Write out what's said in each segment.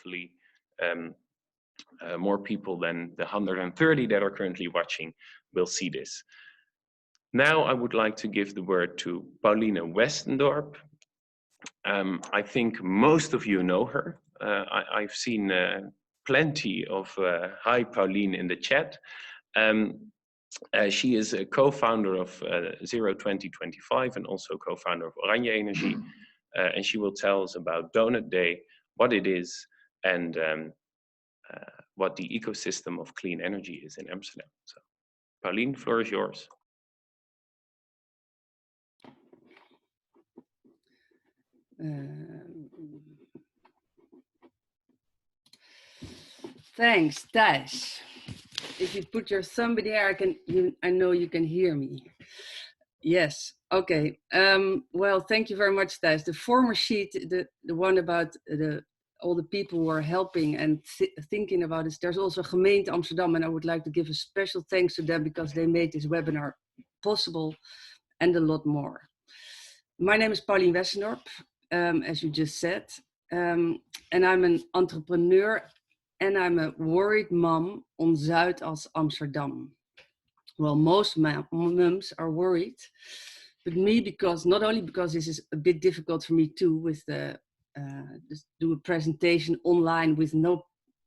hopefully more people than the 130 that are currently watching will see this. Now I would like to give the word to Pauline Westendorp. I think most of you know her. I've seen plenty of hi Pauline in the chat. She is a co-founder of Zero 2025 and also co-founder of Oranje Energie. And she will tell us about Doughnut Day, what it is, and what the ecosystem of clean energy is in Amsterdam. So, Pauline, the floor is yours. Thanks, Thijs. If you put your thumb in the air, I know you can hear me. Yes, okay. Well, thank you very much, Thijs. The former sheet, the one about all the people who are helping and thinking about this, there's also Gemeente Amsterdam, and I would like to give a special thanks to them because they made this webinar possible and a lot more. My name is Pauline Westendorp, as you just said, and I'm an entrepreneur and I'm a worried mom on Zuid als Amsterdam. Well, most mums are worried, but me, because not only because this is a bit difficult for me too, with the just do a presentation online with no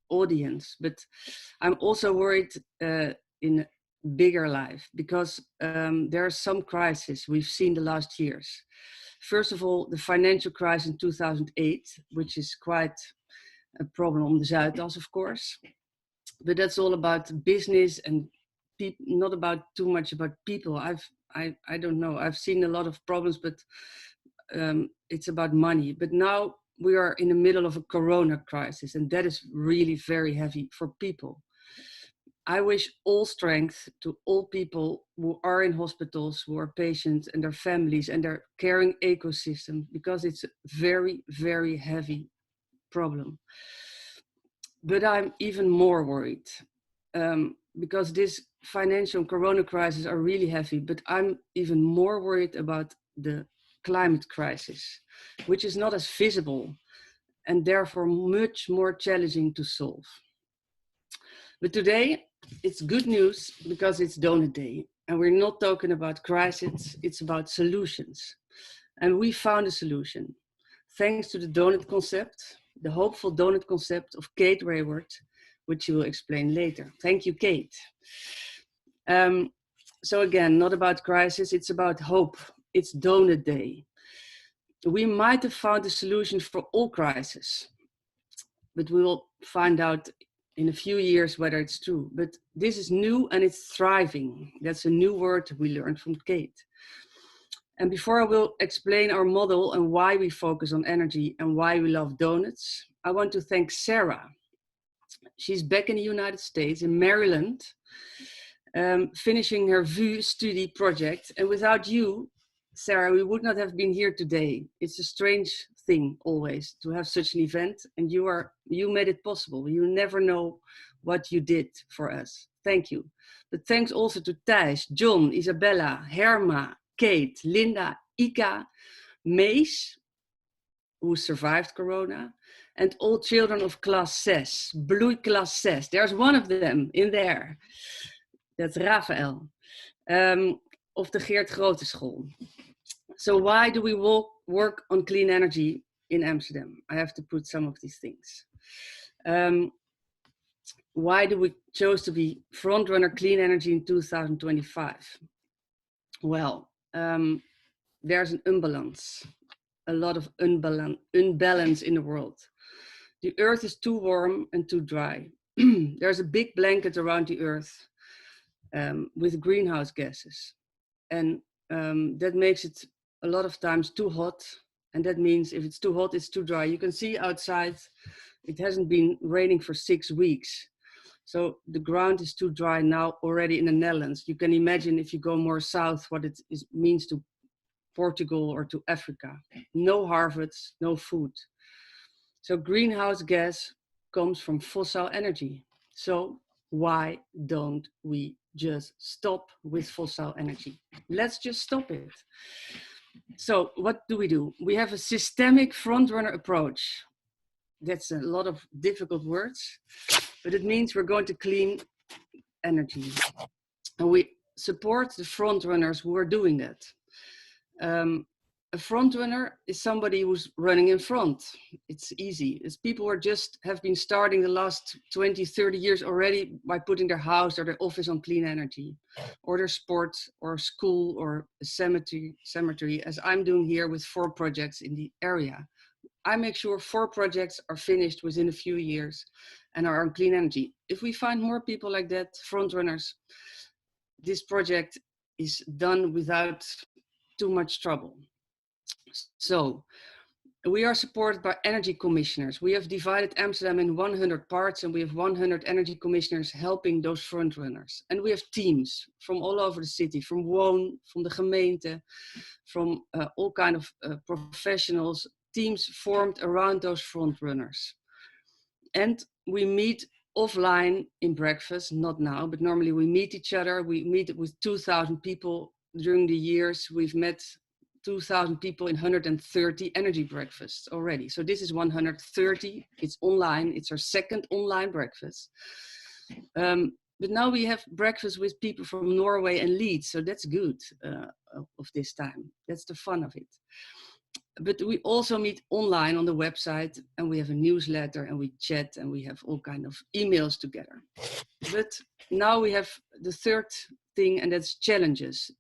audience, but I'm also worried in bigger life because there are some crises we've seen the last years. First of all, the financial crisis in 2008, which is quite a problem on the Zuidas, of course, but that's all about business and not about too much about people. I don't know. I've seen a lot of problems, but it's about money. But now we are in the middle of a corona crisis, and that is really very heavy for people. I wish all strength to all people who are in hospitals, who are patients and their families and their caring ecosystem, because it's a very, very heavy problem. But I'm even more worried because this financial and corona crisis are really heavy, but I'm even more worried about the climate crisis, which is not as visible and therefore much more challenging to solve. But today it's good news because it's Doughnut Day and we're not talking about crisis, it's about solutions. And we found a solution thanks to the Doughnut concept, the hopeful Doughnut concept of Kate Raworth, which she will explain later. Thank you, Kate. So again, not about crisis, it's about hope. It's Doughnut Day. We might have found a solution for all crises, but we will find out in a few years whether it's true. But this is new and it's thriving. That's a new word we learned from Kate. And before I will explain our model and why we focus on energy and why we love donuts, I want to thank Sarah. She's back in the United States, in Maryland, finishing her VU study project. And without you, Sarah, we would not have been here today. It's a strange thing always to have such an event, and you made it possible. You never know what you did for us. Thank you. But thanks also to Thijs, John, Isabella, Herma, Kate, Linda, Ika, Mees, who survived Corona, and all children of class 6, Bloei class 6. There's one of them in there. That's Rafael, of the Geert Groote school. So why do we work on clean energy in Amsterdam? I have to put some of these things. Why do we choose to be frontrunner clean energy in 2025? Well, there's an imbalance, a lot of unbalance in the world. The earth is too warm and too dry. There's a big blanket around the earth with greenhouse gases. And that makes it a lot of times too hot. And that means if it's too hot, it's too dry. You can see outside, it hasn't been raining for 6 weeks. So the ground is too dry now already in the Netherlands. You can imagine if you go more south, what it means to Portugal or to Africa. No harvests, no food. So greenhouse gas comes from fossil energy. So why don't we just stop with fossil energy? Let's just stop it. So what do? We have a systemic frontrunner approach. That's a lot of difficult words, but it means we're going to clean energy. And we support the front runners who are doing that. A front runner is somebody who's running in front. It's easy. It's people who have been starting the last 20, 30 years already by putting their house or their office on clean energy, or their sport or school or a cemetery, as I'm doing here with 4 projects in the area. I make sure 4 projects are finished within a few years and are on clean energy. If we find more people like that, front runners, this project is done without too much trouble. So we are supported by energy commissioners. We have divided Amsterdam in 100 parts, and we have 100 energy commissioners helping those front runners. And we have teams from all over the city, from Woon, from the gemeente, from all kind of professionals, teams formed around those front runners. And we meet offline in breakfast, not now, but normally we meet each other. We meet with 2,000 people during the years. We've met 2,000 people in 130 energy breakfasts already. So this is 130, it's online, it's our second online breakfast. But now we have breakfast with people from Norway and Leeds, so that's good of this time. That's the fun of it. But we also meet online on the website, and we have a newsletter, and we chat, and we have all kinds of emails together. But now we have the third thing, and that's challenges.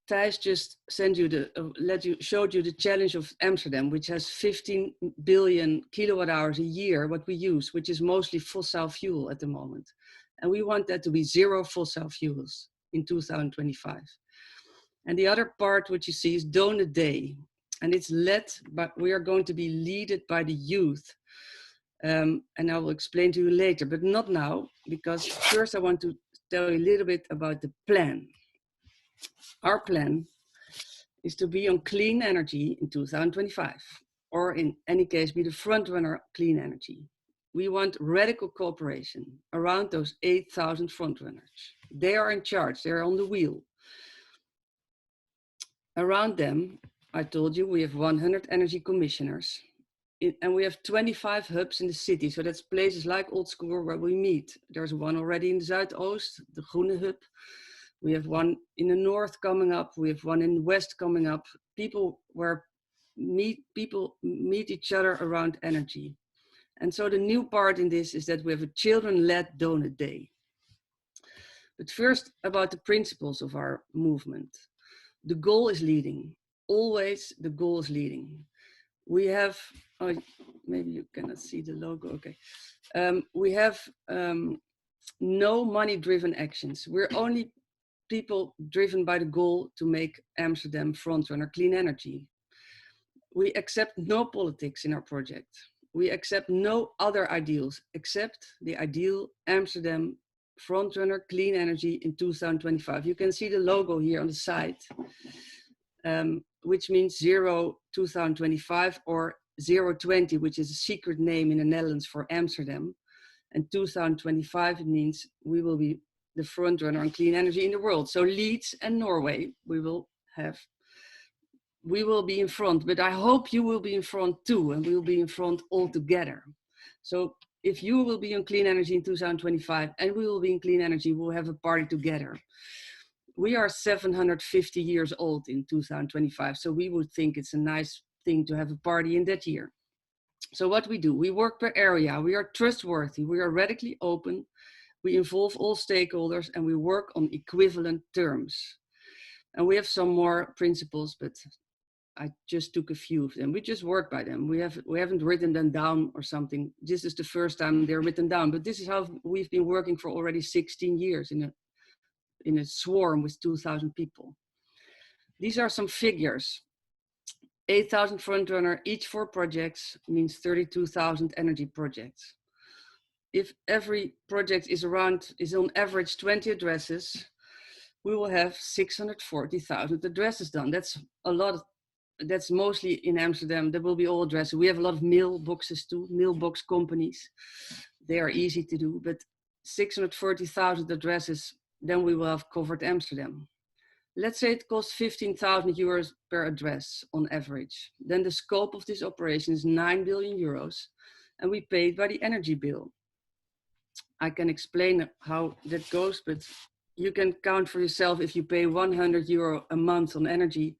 Thijs just showed you the challenge of Amsterdam, which has 15 billion kilowatt hours a year, what we use, which is mostly fossil fuel at the moment. And we want that to be 0 fossil fuels in 2025. And the other part, what you see, is Doughnut Day. And it's we are going to be led by the youth. And I will explain to you later, but not now, because first I want to tell you a little bit about the plan. Our plan is to be on clean energy in 2025, or in any case, be the front runner clean energy. We want radical cooperation around those 8,000 front runners. They are in charge, they're on the wheel. Around them, I told you, we have 100 energy commissioners, and we have 25 hubs in the city. So that's places like Old School where we meet. There's one already in the Zuidoost, the Groene Hub. We have one in the north coming up. We have one in the west coming up. People meet each other around energy. And so the new part in this is that we have a children-led Doughnut Day. But first, about the principles of our movement. The goal is leading. Always the goal is leading. We have, oh, maybe you cannot see the logo, okay. We have no money-driven actions. We're only people driven by the goal to make Amsterdam frontrunner clean energy. We accept no politics in our project. We accept no other ideals except the ideal Amsterdam frontrunner clean energy in 2025. You can see the logo here on the side, which means 0 2025 or 020, which is a secret name in the Netherlands for Amsterdam. And 2025, it means we will be the front runner on clean energy in the world. So Leeds and Norway, we will be in front, but I hope you will be in front too, and we will be in front all together. So if you will be on clean energy in 2025 and we will be in clean energy, we'll have a party together. We are 750 years old in 2025, so we would think it's a nice thing to have a party in that year. So what we do, we work per area, we are trustworthy, we are radically open, we involve all stakeholders, and we work on equivalent terms. And we have some more principles, but I just took a few of them. We just work by them. We haven't written them down or something. This is the first time they're written down, but this is how we've been working for already 16 years in a swarm with 2,000 people. These are some figures. 8,000 frontrunner, each 4 projects means 32,000 energy projects. If every project is on average 20 addresses, we will have 640,000 addresses done. That's a lot. That's mostly in Amsterdam. There will be all addresses. We have a lot of mailboxes too, mailbox companies. They are easy to do, but 640,000 addresses, then we will have covered Amsterdam. let's say it costs 15,000 euros per address on average. Then the scope of this operation is 9 billion euros, and we pay it by the energy bill. I can explain how that goes, but you can count for yourself. If you pay 100 euro a month on energy,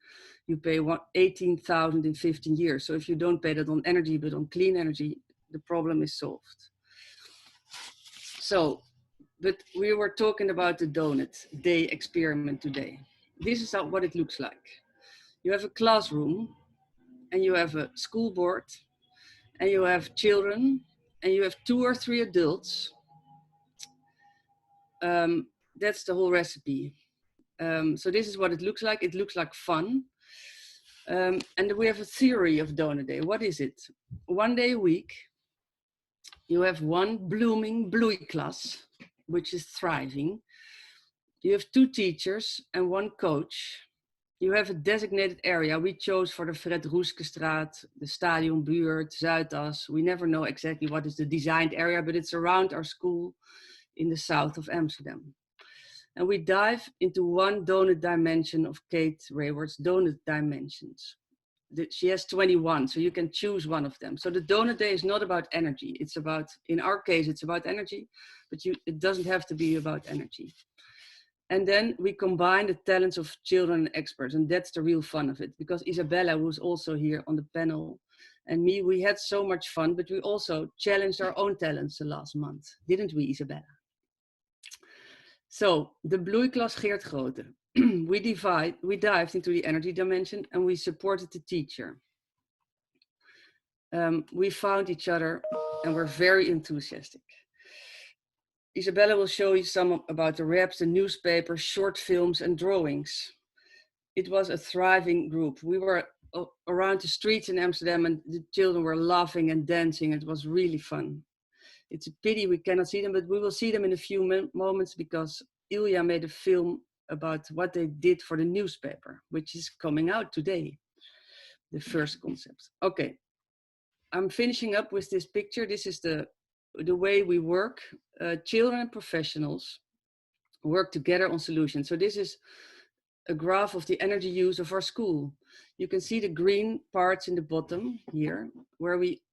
you pay 18,000 in 15 years. So if you don't pay that on energy, but on clean energy, the problem is solved. So, but we were talking about the donut day experiment today. This is what it looks like. You have a classroom, and you have a school board, and you have children, and you have 2 or 3 adults. That's the whole recipe. So this is what it looks like. It looks like fun. And we have a theory of donut day. What is it? 1 day a week, you have one blooming bloeiklas, which is thriving. You have 2 teachers and 1 coach. You have a designated area we chose for the Fred Roeskestraat, the Stadionbuurt, Zuidas. We never know exactly what is the designed area, but it's around our school in the south of Amsterdam. And we dive into 1 donut dimension of Kate Raworth's donut dimensions. She has 21, so you can choose one of them. So the donut day is not about energy. It's about, in our case, it's about energy, but it doesn't have to be about energy. And then we combine the talents of children and experts, and that's the real fun of it, because Isabella, who's also here on the panel, and me, we had so much fun, but we also challenged our own talents the last month, didn't we, Isabella? So the bloeiklas Geert Groote, we dived into the energy dimension, and we supported the teacher. We found each other, and we're very enthusiastic. Isabella will show you some about the raps, the newspaper, short films, and drawings. It was a thriving group. We were around the streets in Amsterdam, and the children were laughing and dancing. It was really fun. It's a pity we cannot see them, but we will see them in a few moments, because Ilya made a film about what they did for the newspaper, which is coming out today, the first concept. Okay, I'm finishing up with this picture. This is the way we work. Children and professionals work together on solutions. So this is a graph of the energy use of our school. You can see the green parts in the bottom here, where we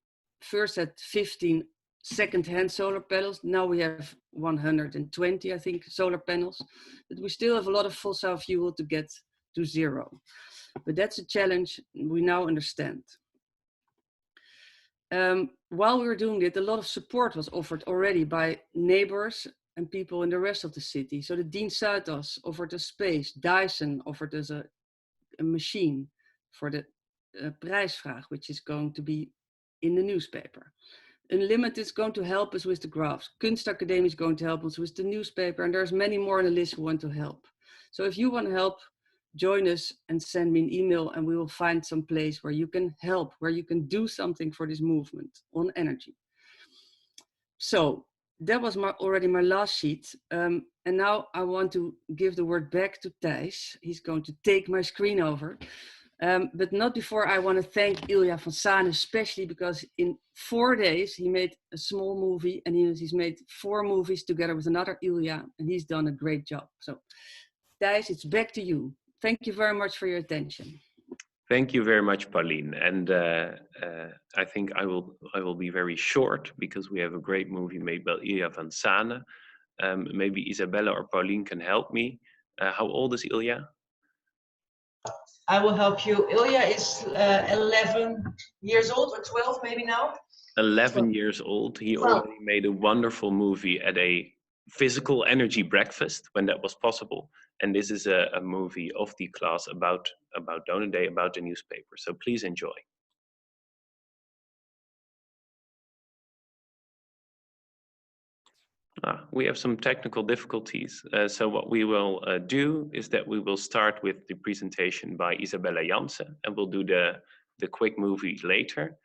first had 15 second-hand solar panels. Now we have 120, I think, solar panels, but we still have a lot of fossil fuel to get to 0. But that's a challenge we now understand. While we were doing it, a lot of support was offered already by neighbors and people in the rest of the city. So the Dien Zuidas offered a space, Dyson offered us a machine for the prijsvraag, which is going to be in the newspaper. Unlimited is going to help us with the graphs. Kunstacademie is going to help us with the newspaper, and there's many more on the list who want to help. So if you want to help, join us and send me an email, and we will find some place where you can help, where you can do something for this movement on energy. So that was already my last sheet. And now I want to give the word back to Thijs. He's going to take my screen over. But not before I want to thank Ilya van Sane, especially because in 4 days he made a small movie, and he's made 4 movies together with another Ilya, and he's done a great job. So Thijs, it's back to you. Thank you very much for your attention. Thank you very much, Pauline. And I think I will be very short, because we have a great movie made by Ilya van Sane. Maybe Isabella or Pauline can help me. How old is Ilya? I will help you. Ilya is 11 years old, or 12 maybe now. 11 years old. He already made a wonderful movie at a physical energy breakfast when that was possible. And this is a movie of the class about Donut Day, about the newspaper. So please enjoy. We have some technical difficulties. So what we will do is that we will start with the presentation by Isabella Janssen, and we'll do the quick movie later.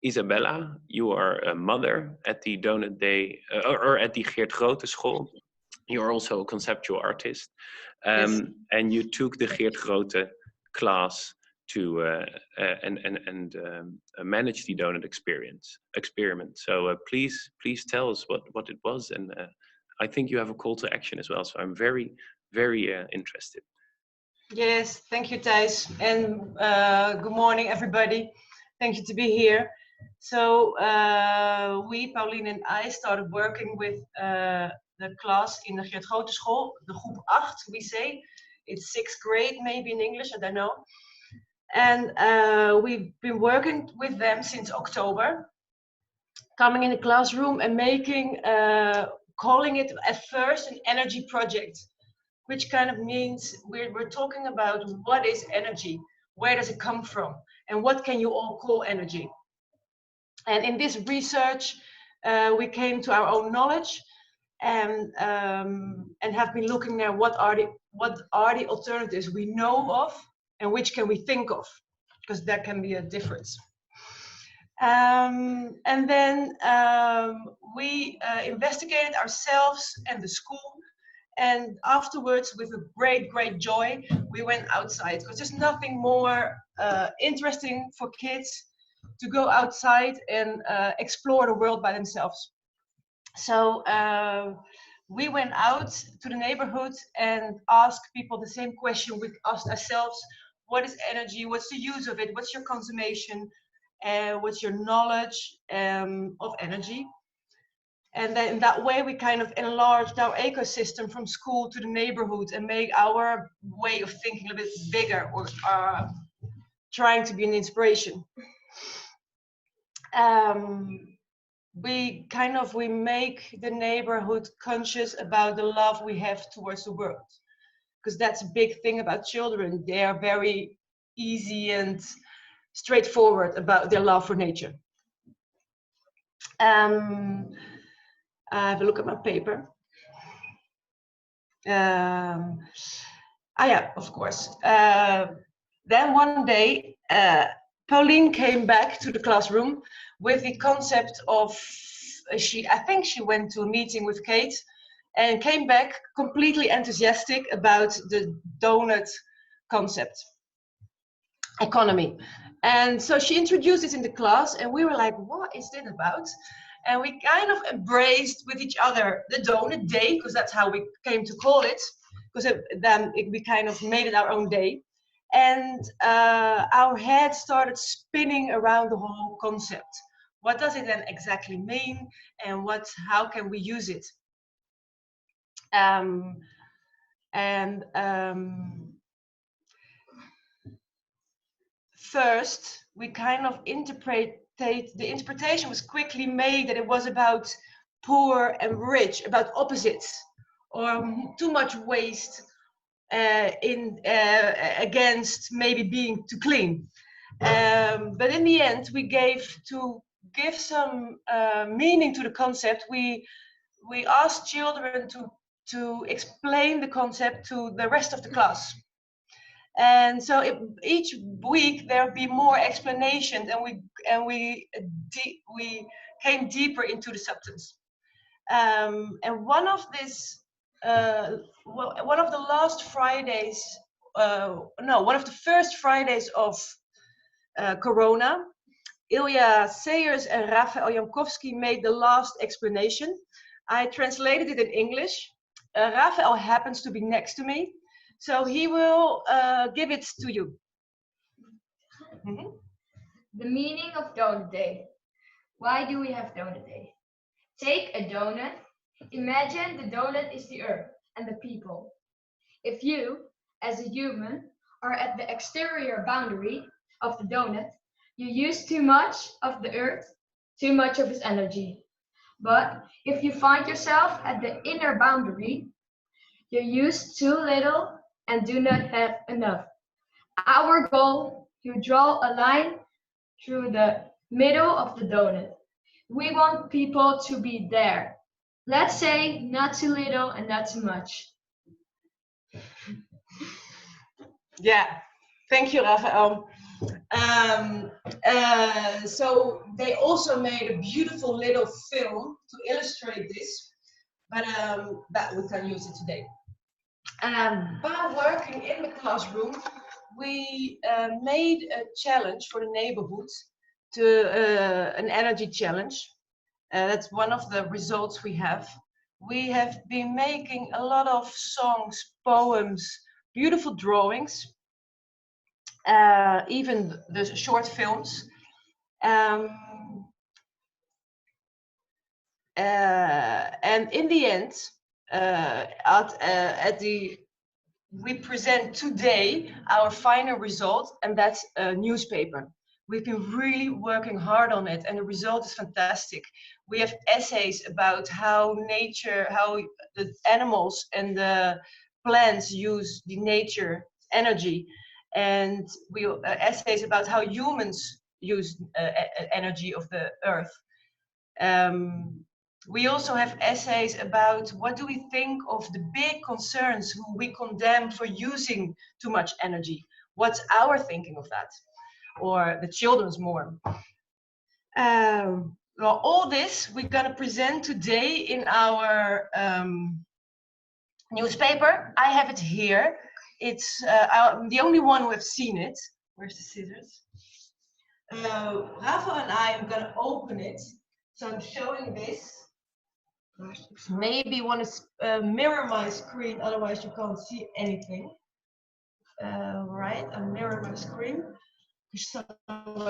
Isabella, you are a mother at the Donut Day, or at the Geert Groote school. You're also a conceptual artist. Yes. And you took the Geert Groote class to manage the donut experiment. So please tell us what it was, and I think you have a call to action as well. So I'm very very interested. Yes, thank you, Thijs, and good morning, everybody. Thank you to be here. So we, Pauline and I, started working with the class in the Geert Groote school, the groep 8, we say. It's 6th grade, maybe in English, I don't know. And we've been working with them since October, coming in the classroom and making, calling it at first an energy project, which kind of means we're talking about what is energy, where does it come from, and what can you all call energy. And in this research, we came to our own knowledge and have been looking at what are the alternatives we know of and which can we think of, because that can be a difference. And then we investigated ourselves and the school. And afterwards, with a great joy, we went outside, because there's nothing more interesting for kids to go outside and explore the world by themselves. So we went out to the neighborhood and asked people the same question we asked ourselves. What is energy? What's the use of it? What's your consummation? What's your knowledge of energy? And then in that way, we kind of enlarged our ecosystem from school to the neighborhood and make our way of thinking a bit bigger, or trying to be an inspiration. We make the neighborhood conscious about the love we have towards the world, because that's a big thing about children. They are very easy and straightforward about their love for nature. I have a look at my paper. Yeah, of course. Then one day, Pauline came back to the classroom with the concept of, I think she went to a meeting with Kate and came back completely enthusiastic about the donut concept, economy. And so she introduced it in the class and we were like, what is this about? And we kind of embraced with each other the donut day, because that's how we came to call it, because we kind of made it our own day. And our head started spinning around the whole concept. What does it then exactly mean, and how can we use it? First, we kind of the interpretation was quickly made that it was about poor and rich, about opposites, or too much waste against maybe being too clean. But in the end, to give some meaning to the concept, we asked children to explain the concept to the rest of the class. And so each week there would be more explanations, and we came deeper into the substance. And one of the first Fridays of Corona, Ilya Sayers and Raphael Jankowski made the last explanation. I translated it in English. Raphael happens to be next to me, so he will give it to you. Mm-hmm. The meaning of Donut Day. Why do we have Donut Day? Take a donut. Imagine the donut is the earth and the people. If you, as a human, are at the exterior boundary of the donut, you use too much of the earth, too much of its energy. But if you find yourself at the inner boundary, you use too little and do not have enough. Our goal, you draw a line through the middle of the donut. We want people to be there. Let's say not too little and not too much. Yeah, thank you, Raphael. So they also made a beautiful little film to illustrate this, but that we can use it today. By working in the classroom, we made a challenge for the neighborhood, an energy challenge. That's one of the results we have. we have been making a lot of songs, poems, beautiful drawings, even the short films. And in the end, we present today our final result, and that's a newspaper. We've been really working hard on it, and the result is fantastic. We have essays about how nature, how the animals and the plants use the nature energy, and we essays about how humans use energy of the earth. We also have essays about what do we think of the big concerns who we condemn for using too much energy. What's our thinking of that? Or the children's more. Well, all this we're going to present today in our newspaper. I have it here. It's I'm the only one who have seen it. Where's the scissors? Rafa and I am going to open it. So I'm showing this. Maybe want to mirror my screen, otherwise you can't see anything. Right, I mirror my screen, so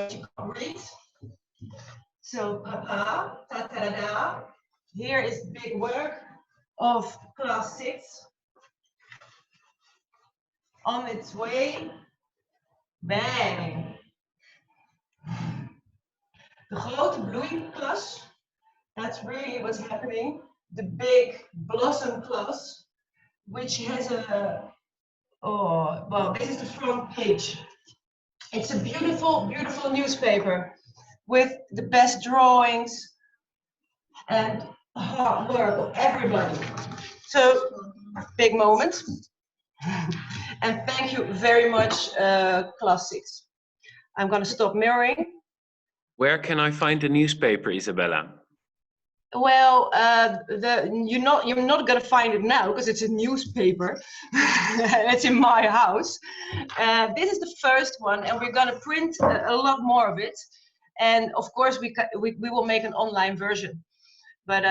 you can't read. So, papa, ta-ta-da-da. Here is big work of class 6. On its way. Bang. De grote bloeiklas. That's really what's happening. The big blossom class, which has a, oh, well, this is the front page. It's a beautiful, beautiful newspaper with the best drawings and hard work of everybody. So, big moment. And thank you very much, class 6. I'm going to stop mirroring. Where can I find the newspaper, Isabella? Well, you're not going to find it now because it's a newspaper. It's in my house. This is the first one, and we're going to print a lot more of it. And of course, we will make an online version. But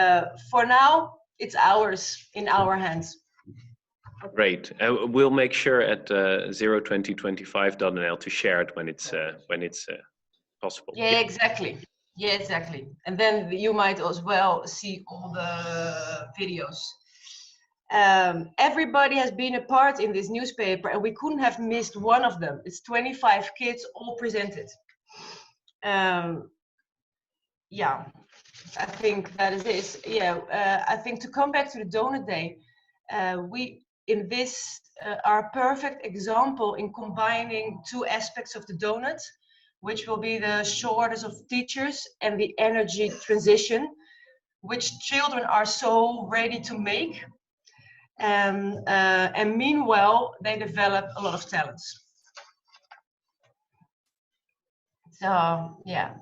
for now, it's ours, in our hands. Great. We'll make sure at 02025.nl to share it when it's possible. Yeah, exactly. Yeah, exactly. And then you might as well see all the videos. Everybody has been a part in this newspaper, and we couldn't have missed one of them. It's 25 kids all presented. Yeah, I think that is this. Yeah, I think to come back to the Doughnut Day, we in this are a perfect example in combining two aspects of the doughnut, which will be the shortage of teachers and the energy transition, which children are so ready to make. And meanwhile, they develop a lot of talents. So, yeah.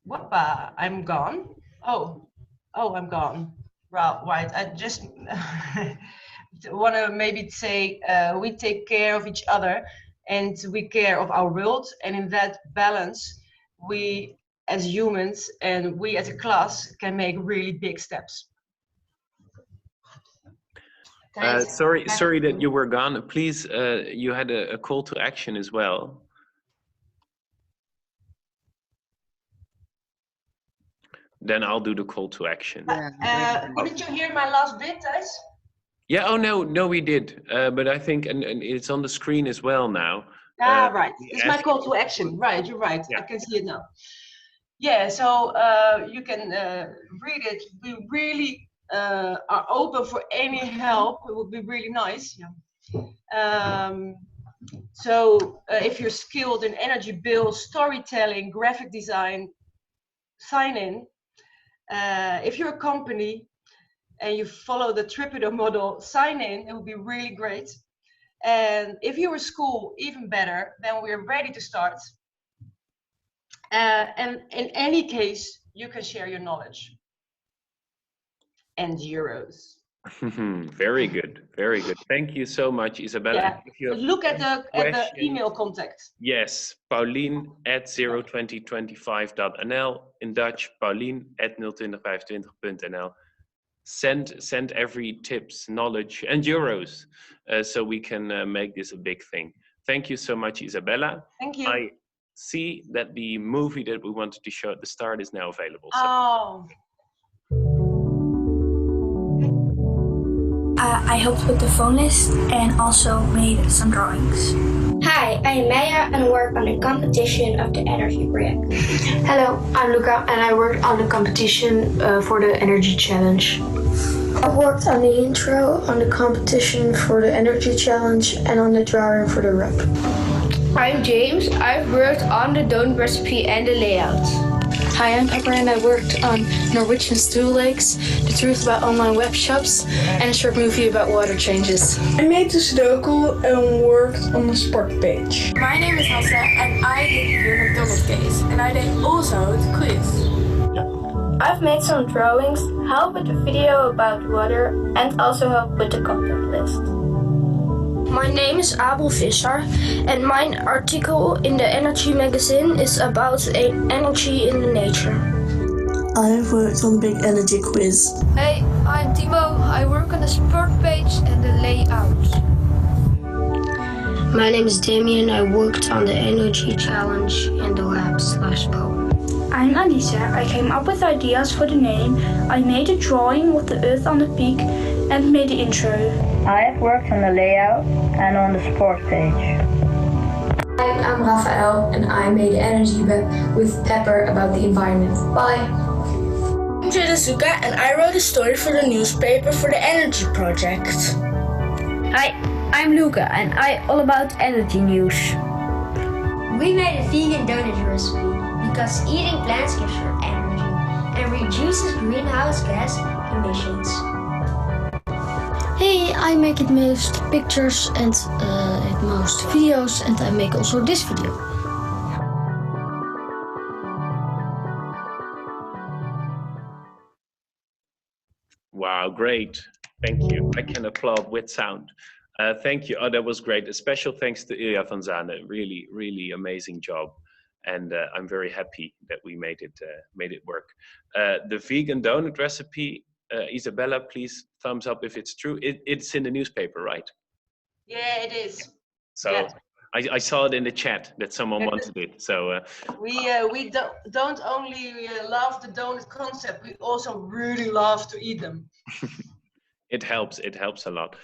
Whoopa, I'm gone. Oh, I'm gone. Right, I just want to maybe say we take care of each other and we care of our world, and in that balance we as humans and we as a class can make really big steps. Sorry that you were gone. Please, you had a call to action as well. Then I'll do the call to action. Couldn't you hear my last bit, Thijs? Yeah, oh no, we did. But I think, and it's on the screen as well now. Right, it's my call to action. Right, you're right. Yeah. I can see it now. Yeah, so you can read it. We really are open for any help. It would be really nice. Yeah. So if you're skilled in energy bills, storytelling, graphic design, sign in. If you're a company and you follow the Tripido model, sign in. It would be really great. And if you're a school, even better, then we're ready to start. And in any case, you can share your knowledge and euros. Very good, very good. Thank you so much, Isabella. Yeah. Look at the email contact. Yes, Pauline@02025.nl. In Dutch, Pauline@02025.nl. send every tips, knowledge, and euros, so we can make this a big thing. Thank you so much, Isabella. Thank you. I see that the movie that we wanted to show at the start is now available. So. Oh. I helped with the phone list and also made some drawings. Hi, I am Maya and work on the competition of the energy project. Hello, I'm Luca and I worked on the competition for the energy challenge. I worked on the intro, on the competition for the energy challenge and on the drawing for the rep. I'm James. I've worked on the donut recipe and the layout. Hi, I'm Pepper and I worked on Norwegian stool lakes, the truth about online web shops, and a short movie about water changes. I made the Sudoku and worked on the sport page. My name is Hassa and I did the McDonald's case and I did also the quiz. I've made some drawings, helped with the video about water and also helped with the content list. My name is Abel Visser and my article in the Energy magazine is about energy in the nature. I've worked on the big energy quiz. Hey, I'm Timo. I work on the sport page and the layout. My name is Damien. I worked on the energy challenge and the lab/poem. I'm Anissa. I came up with ideas for the name. I made a drawing with the earth on the peak and made the intro. I have worked on the layout and on the sport page. Hi, I'm Raphael and I made energy with Pepper about the environment. Bye. I'm Jadazuka and I wrote a story for the newspaper for the energy project. Hi, I'm Luca and I all about energy news. We made a vegan donut recipe because eating plants gives you energy and reduces greenhouse gas emissions. Hey, I make it most pictures and most videos and I make also this video. Wow, great. Thank you. I can applaud with sound. Thank you. Oh, that was great. A special thanks to Ilya van Zane. Really, really amazing job. And I'm very happy that we made it work. The vegan donut recipe, Isabella, please thumbs up if it's true. It's in the newspaper, right? Yeah, it is. So Yeah. I saw it in the chat that someone wanted it. So We don't only love the donut concept, we also really love to eat them. it helps a lot.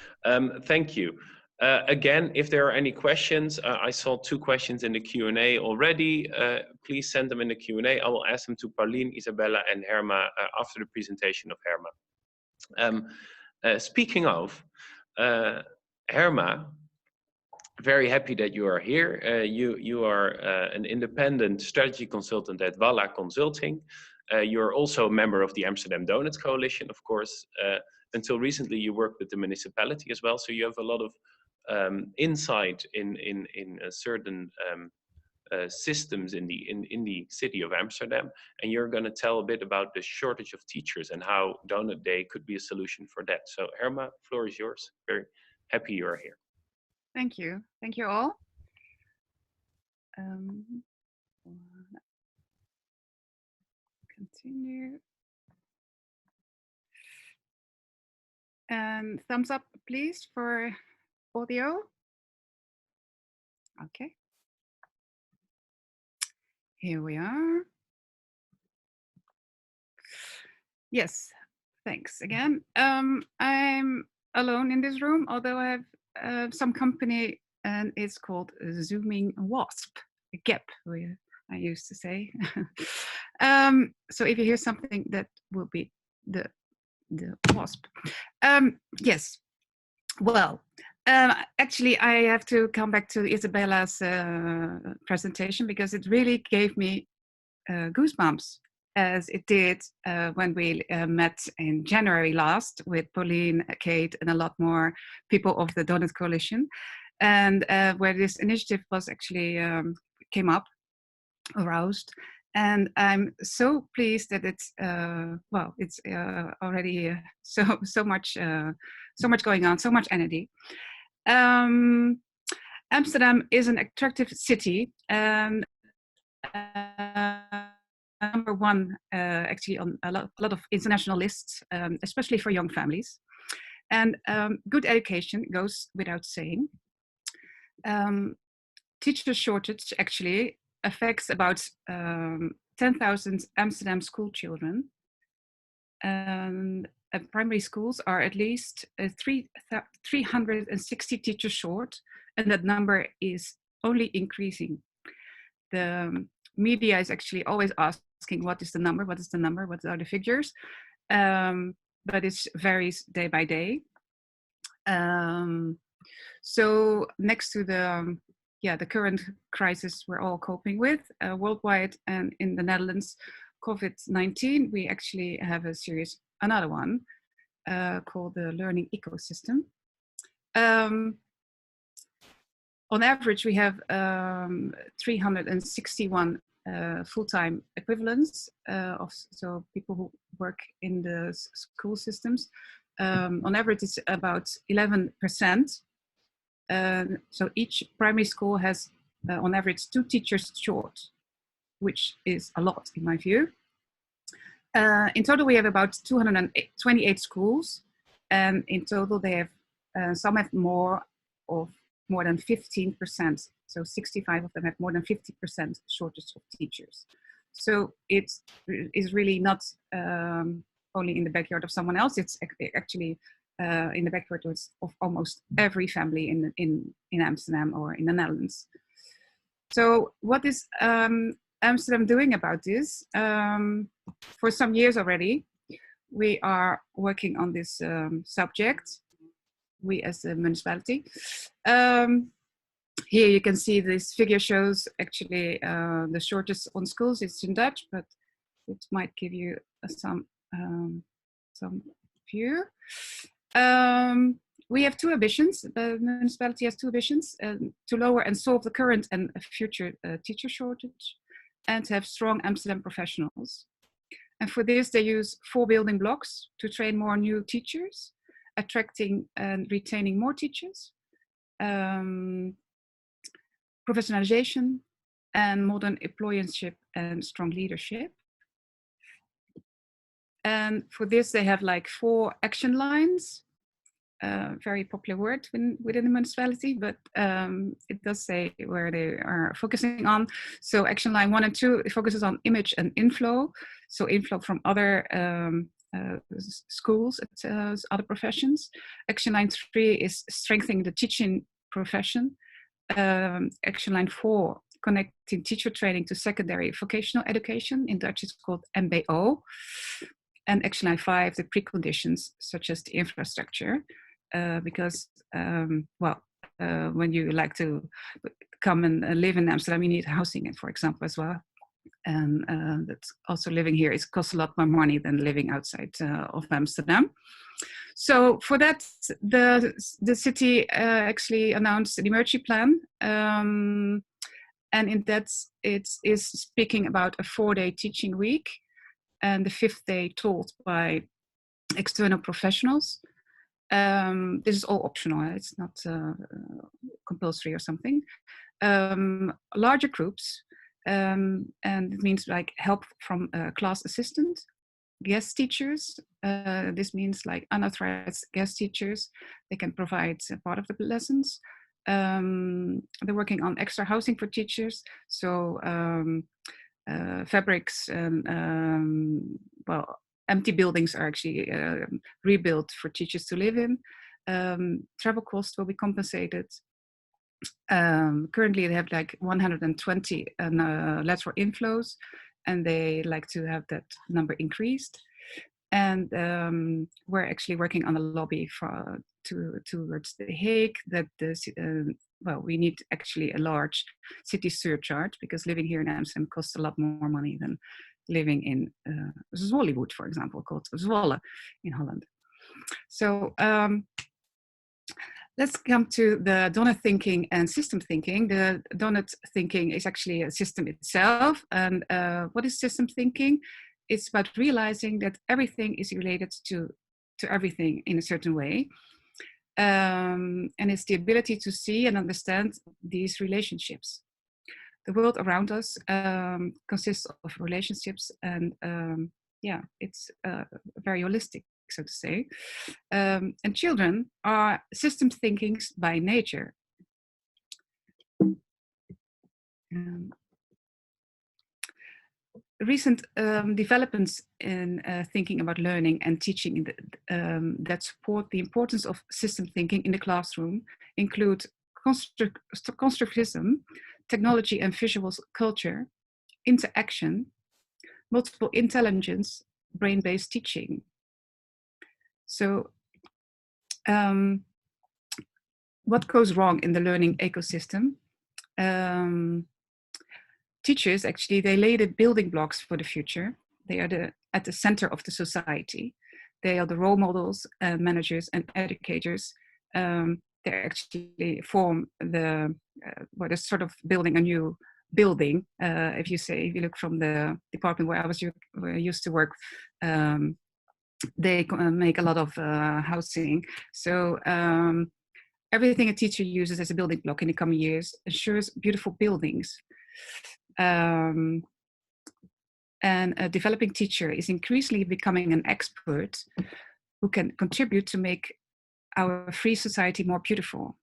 Thank you. Again, if there are any questions, I saw 2 questions in the Q&A already. Please send them in the Q&A. I will ask them to Pauline, Isabella, and Herma after the presentation of Herma. Speaking of, Herma, very happy that you are here. You are an independent strategy consultant at Walla Consulting. You're also a member of the Amsterdam Donuts Coalition, of course. Until recently, you worked with the municipality as well, so you have a lot of insight in certain systems in the city of Amsterdam, and you're going to tell a bit about the shortage of teachers and how Donut Day could be a solution for that. So, Herma, floor is yours. Very happy you are here. Thank you. Thank you all. Continue. Thumbs up, please, for audio. Okay. Here we are. Yes, thanks again. I'm alone in this room, although I have some company, and it's called Zooming Wasp, a gap, I used to say. So if you hear something, that will be the wasp. Yes, well, actually I have to come back to Isabella's presentation because it really gave me goosebumps, as it did when we met in January last with Pauline, Kate, and a lot more people of the Doughnut Coalition, and where this initiative was actually came up, aroused. And I'm so pleased that it's well, it's already so much going on, so much energy. Amsterdam is an attractive city, and number one actually on a lot of international lists, especially for young families. And good education goes without saying. Teacher shortage actually affects about 10,000 Amsterdam school children. And primary schools are at least 360 teachers short, and that number is only increasing. The media is actually always asking, what is the number, what is the number, what are the figures? But it varies day by day. So next to the current crisis we're all coping with worldwide and in the Netherlands, COVID-19, we actually have another one called the learning ecosystem. On average, we have 361 full-time equivalents so people who work in the school systems. On average, it's about 11%. So each primary school has, on average, 2 teachers short, which is a lot in my view. In total, we have about 228 schools, and in total, they have some have more than 15%. So 65 of them have more than 50% shortage of teachers. So it is really not only in the backyard of someone else. It's actually in the backyard of almost every family in Amsterdam or in the Netherlands. So what is Amsterdam doing about this? For some years already, we are working on this subject, we as a municipality. Here you can see this figure shows actually the shortage on schools. It's in Dutch, but it might give you some view. We have 2 ambitions. The municipality has 2 ambitions: to lower and solve the current and future teacher shortage, and to have strong Amsterdam professionals. And for this, they use 4 building blocks to train more new teachers, attracting and retaining more teachers, professionalization, and modern employership and strong leadership. And for this, they have like 4 action lines. Very popular word within the municipality, but it does say where they are focusing on. So action line 1 and 2, it focuses on image and inflow. So inflow from other schools, other professions. Action line 3 is strengthening the teaching profession. Action line 4, connecting teacher training to secondary vocational education. In Dutch, it's called MBO. And action line 5, the preconditions, such as the infrastructure. Because, when you like to come and live in Amsterdam, you need housing, for example, as well. And that's also living here, it costs a lot more money than living outside of Amsterdam. So for that, the city actually announced an emergency plan. And in that, it is speaking about a 4-day teaching week, and the 5th day taught by external professionals. This is all optional, it's not compulsory or something. Larger groups, and it means like help from a class assistant, guest teachers. This means like unauthorized guest teachers. They can provide part of the lessons. They're working on extra housing for teachers. So fabrics and empty buildings are actually rebuilt for teachers to live in. Travel costs will be compensated. Currently they have like 120 lateral inflows, and they like to have that number increased. And we're actually working on a lobby towards The Hague that we need actually a large city surcharge, because living here in Amsterdam costs a lot more money than living in Zwolle, for example, called Zwolle in Holland. So let's come to the Doughnut thinking and system thinking. The Doughnut thinking is actually a system itself. And what is system thinking? It's about realizing that everything is related to everything in a certain way. And it's the ability to see and understand these relationships. the world around us consists of relationships, and yeah, it's very holistic, so to say. And children are system thinkings by nature. Recent developments in thinking about learning and teaching that support the importance of system thinking in the classroom include constructivism, technology and visual culture, interaction, multiple intelligence, brain-based teaching. So what goes wrong in the learning ecosystem? Teachers, actually, they lay the building blocks for the future. They are at the center of the society. They are the role models, managers and educators. They actually form the, what is sort of building a new building. If you look from the department where I used to work, they make a lot of housing. So everything a teacher uses as a building block in the coming years ensures beautiful buildings. And a developing teacher is increasingly becoming an expert who can contribute to make our free society more beautiful.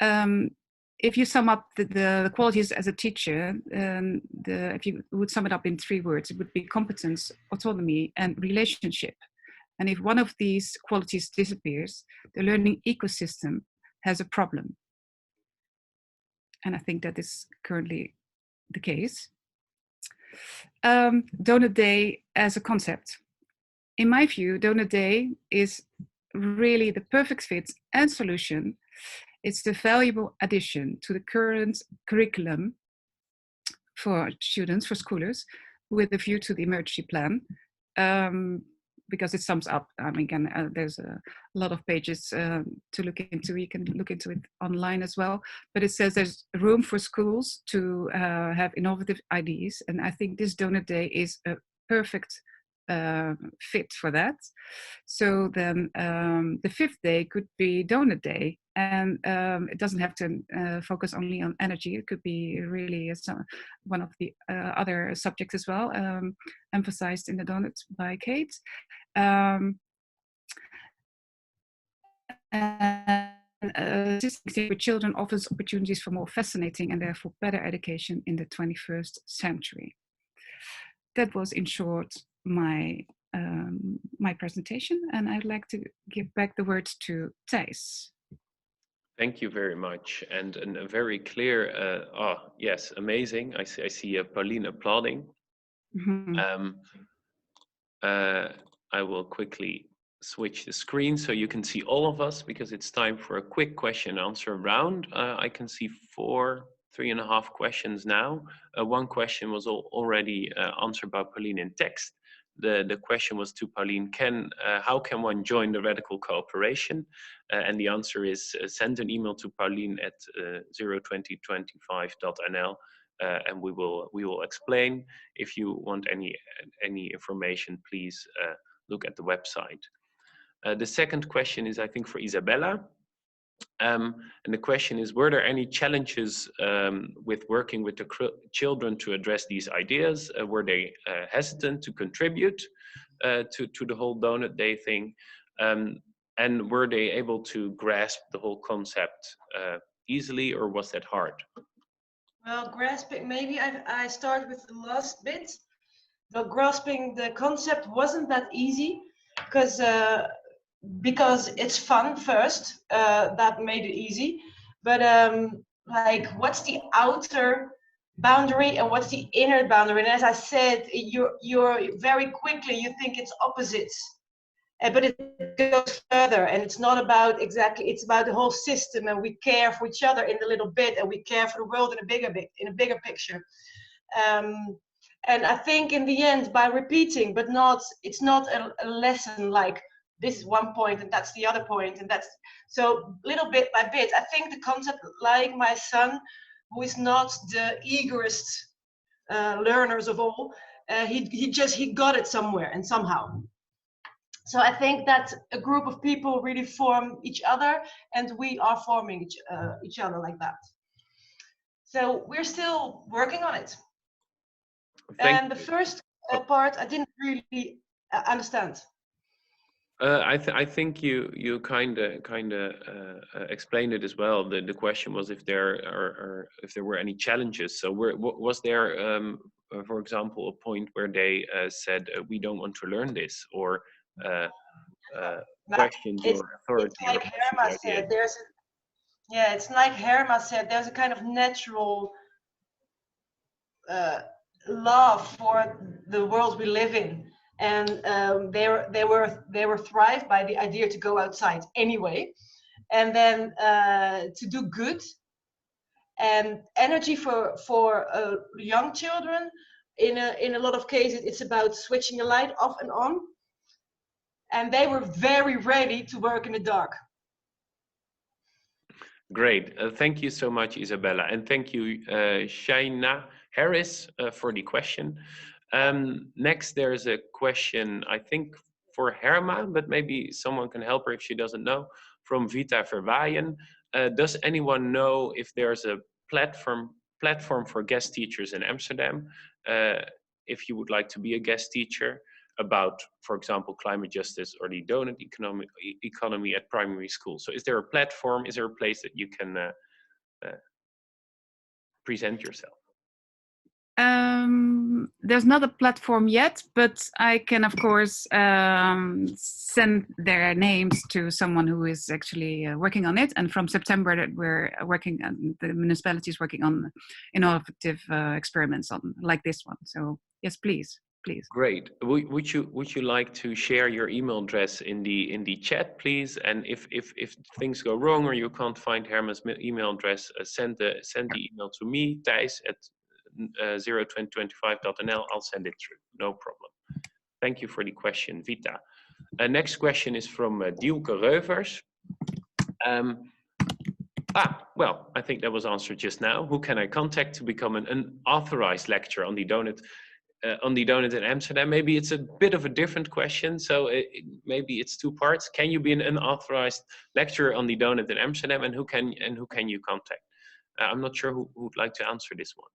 If you sum up the qualities as a teacher, if you would sum it up in 3 words, it would be competence, autonomy, and relationship. And if one of these qualities disappears, the learning ecosystem has a problem. And I think that is currently the case. Doughnut Day as a concept. In my view, Doughnut Day is really the perfect fit and solution. It's the valuable addition to the current curriculum for students, for schoolers, with a view to the emergency plan. Because it sums up, I mean, there's a lot of pages to look into. You can look into it online as well. But it says there's room for schools to have innovative ideas. And I think this Doughnut Day is a perfect fit for that. So then the 5th day could be Doughnut Day. And it doesn't have to focus only on energy. It could be really one of the other subjects as well, emphasized in the Doughnut by Kate. And with children offers opportunities for more fascinating and therefore better education in the 21st century. That was, in short, my presentation, and I'd like to give back the words to Thijs. Thank you very much, and a very clear. Yes, amazing. I see Pauline applauding. Mm-hmm. I will quickly switch the screen so you can see all of us, because it's time for a quick question and answer round. I can see 3.5 questions now. One question was already answered by Pauline in text. The question was to Pauline, how can one join the Radical Cooperation? And the answer is send an email to Pauline at 02025.nl. And we will explain. If you want any information, please look at the website. The second question is, I think, for Isabella. And the question is, were there any challenges with working with the children to address these ideas? Were they hesitant to contribute to the whole Doughnut Day thing? And were they able to grasp the whole concept easily, or was that hard? Well, grasping, maybe I start with the last bit. The grasping the concept wasn't that easy because it's fun first, that made it easy. But like, what's the outer boundary and what's the inner boundary? And as I said, you're very quickly, you think it's opposites. But it goes further, and it's not about it's about the whole system, and we care for each other in a little bit, and we care for the world in a bigger picture. And I think in the end, by repeating, but it's not a lesson like this is one point and that's the other point, and that's so little bit by bit. I think the concept, like my son, who is not the eagerest learners of all, he got it somewhere and somehow. So I think that a group of people really form each other, and we are forming each other like that. So we're still working on it. Thank And the you. first part I didn't really understand. I think you kind of explained it as well. The question was if there were any challenges. So was there, for example, a point where they said we don't want to learn this, or questioned your authority? It's like Herma said. It's like Herma said. There's a kind of natural love for the world we live in. And they were thrived by the idea to go outside anyway, and then to do good. And energy for young children, in a lot of cases, it's about switching a light off and on. And they were very ready to work in the dark. Great, thank you so much, Isabella, and thank you, Shaina Harris, for the question. Next, there's a question, I think, for Herma, but maybe someone can help her if she doesn't know, from Vita Verwaaien. Does anyone know if there's a platform for guest teachers in Amsterdam? If you would like to be a guest teacher about, for example, climate justice or the donut economy at primary school. So is there a platform, is there a place that you can present yourself? There's not a platform yet, but I can, of course, send their names to someone who is actually working on it. And from September, that we're working on, the municipality is working on innovative experiments on like this one. So yes, please. Great. Would you like to share your email address in the chat, please? And if things go wrong or you can't find Herma's email address, send the email to me, Thijs at 02025.nl. I'll send it through. No problem. Thank you for the question, Vita. Next question is from Dielke Reuvers. Well, I think that was answered just now. Who can I contact to become an unauthorized lecturer on the donut in Amsterdam? Maybe it's a bit of a different question, so maybe it's two parts. Can you be an unauthorized lecturer on the donut in Amsterdam, and who can you contact? I'm not sure who would like to answer this one.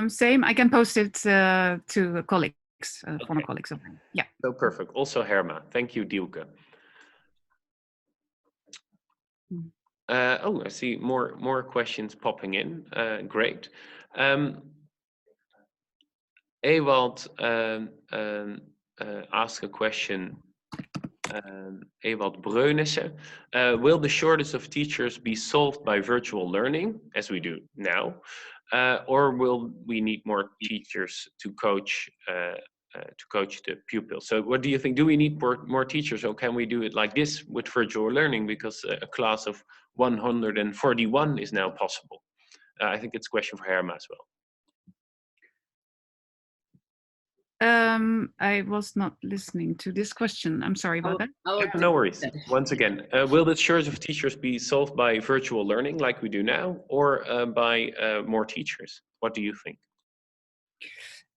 Same. I can post it to colleagues, former colleagues of mine. Yeah. So perfect. Also Herma. Thank you, Dielke. I see more questions popping in. Great. Ewald asked a question. Ewald Breunissen. Will the shortage of teachers be solved by virtual learning, as we do now, or will we need more teachers to coach the pupils? So what do you think? Do we need more teachers, or can we do it like this with virtual learning, because a class of 141 is now possible? I think it's a question for Herma as well. I was not listening to this question. I'm sorry about that. No worries. Once again, will the shortage of teachers be solved by virtual learning like we do now, or by more teachers? What do you think?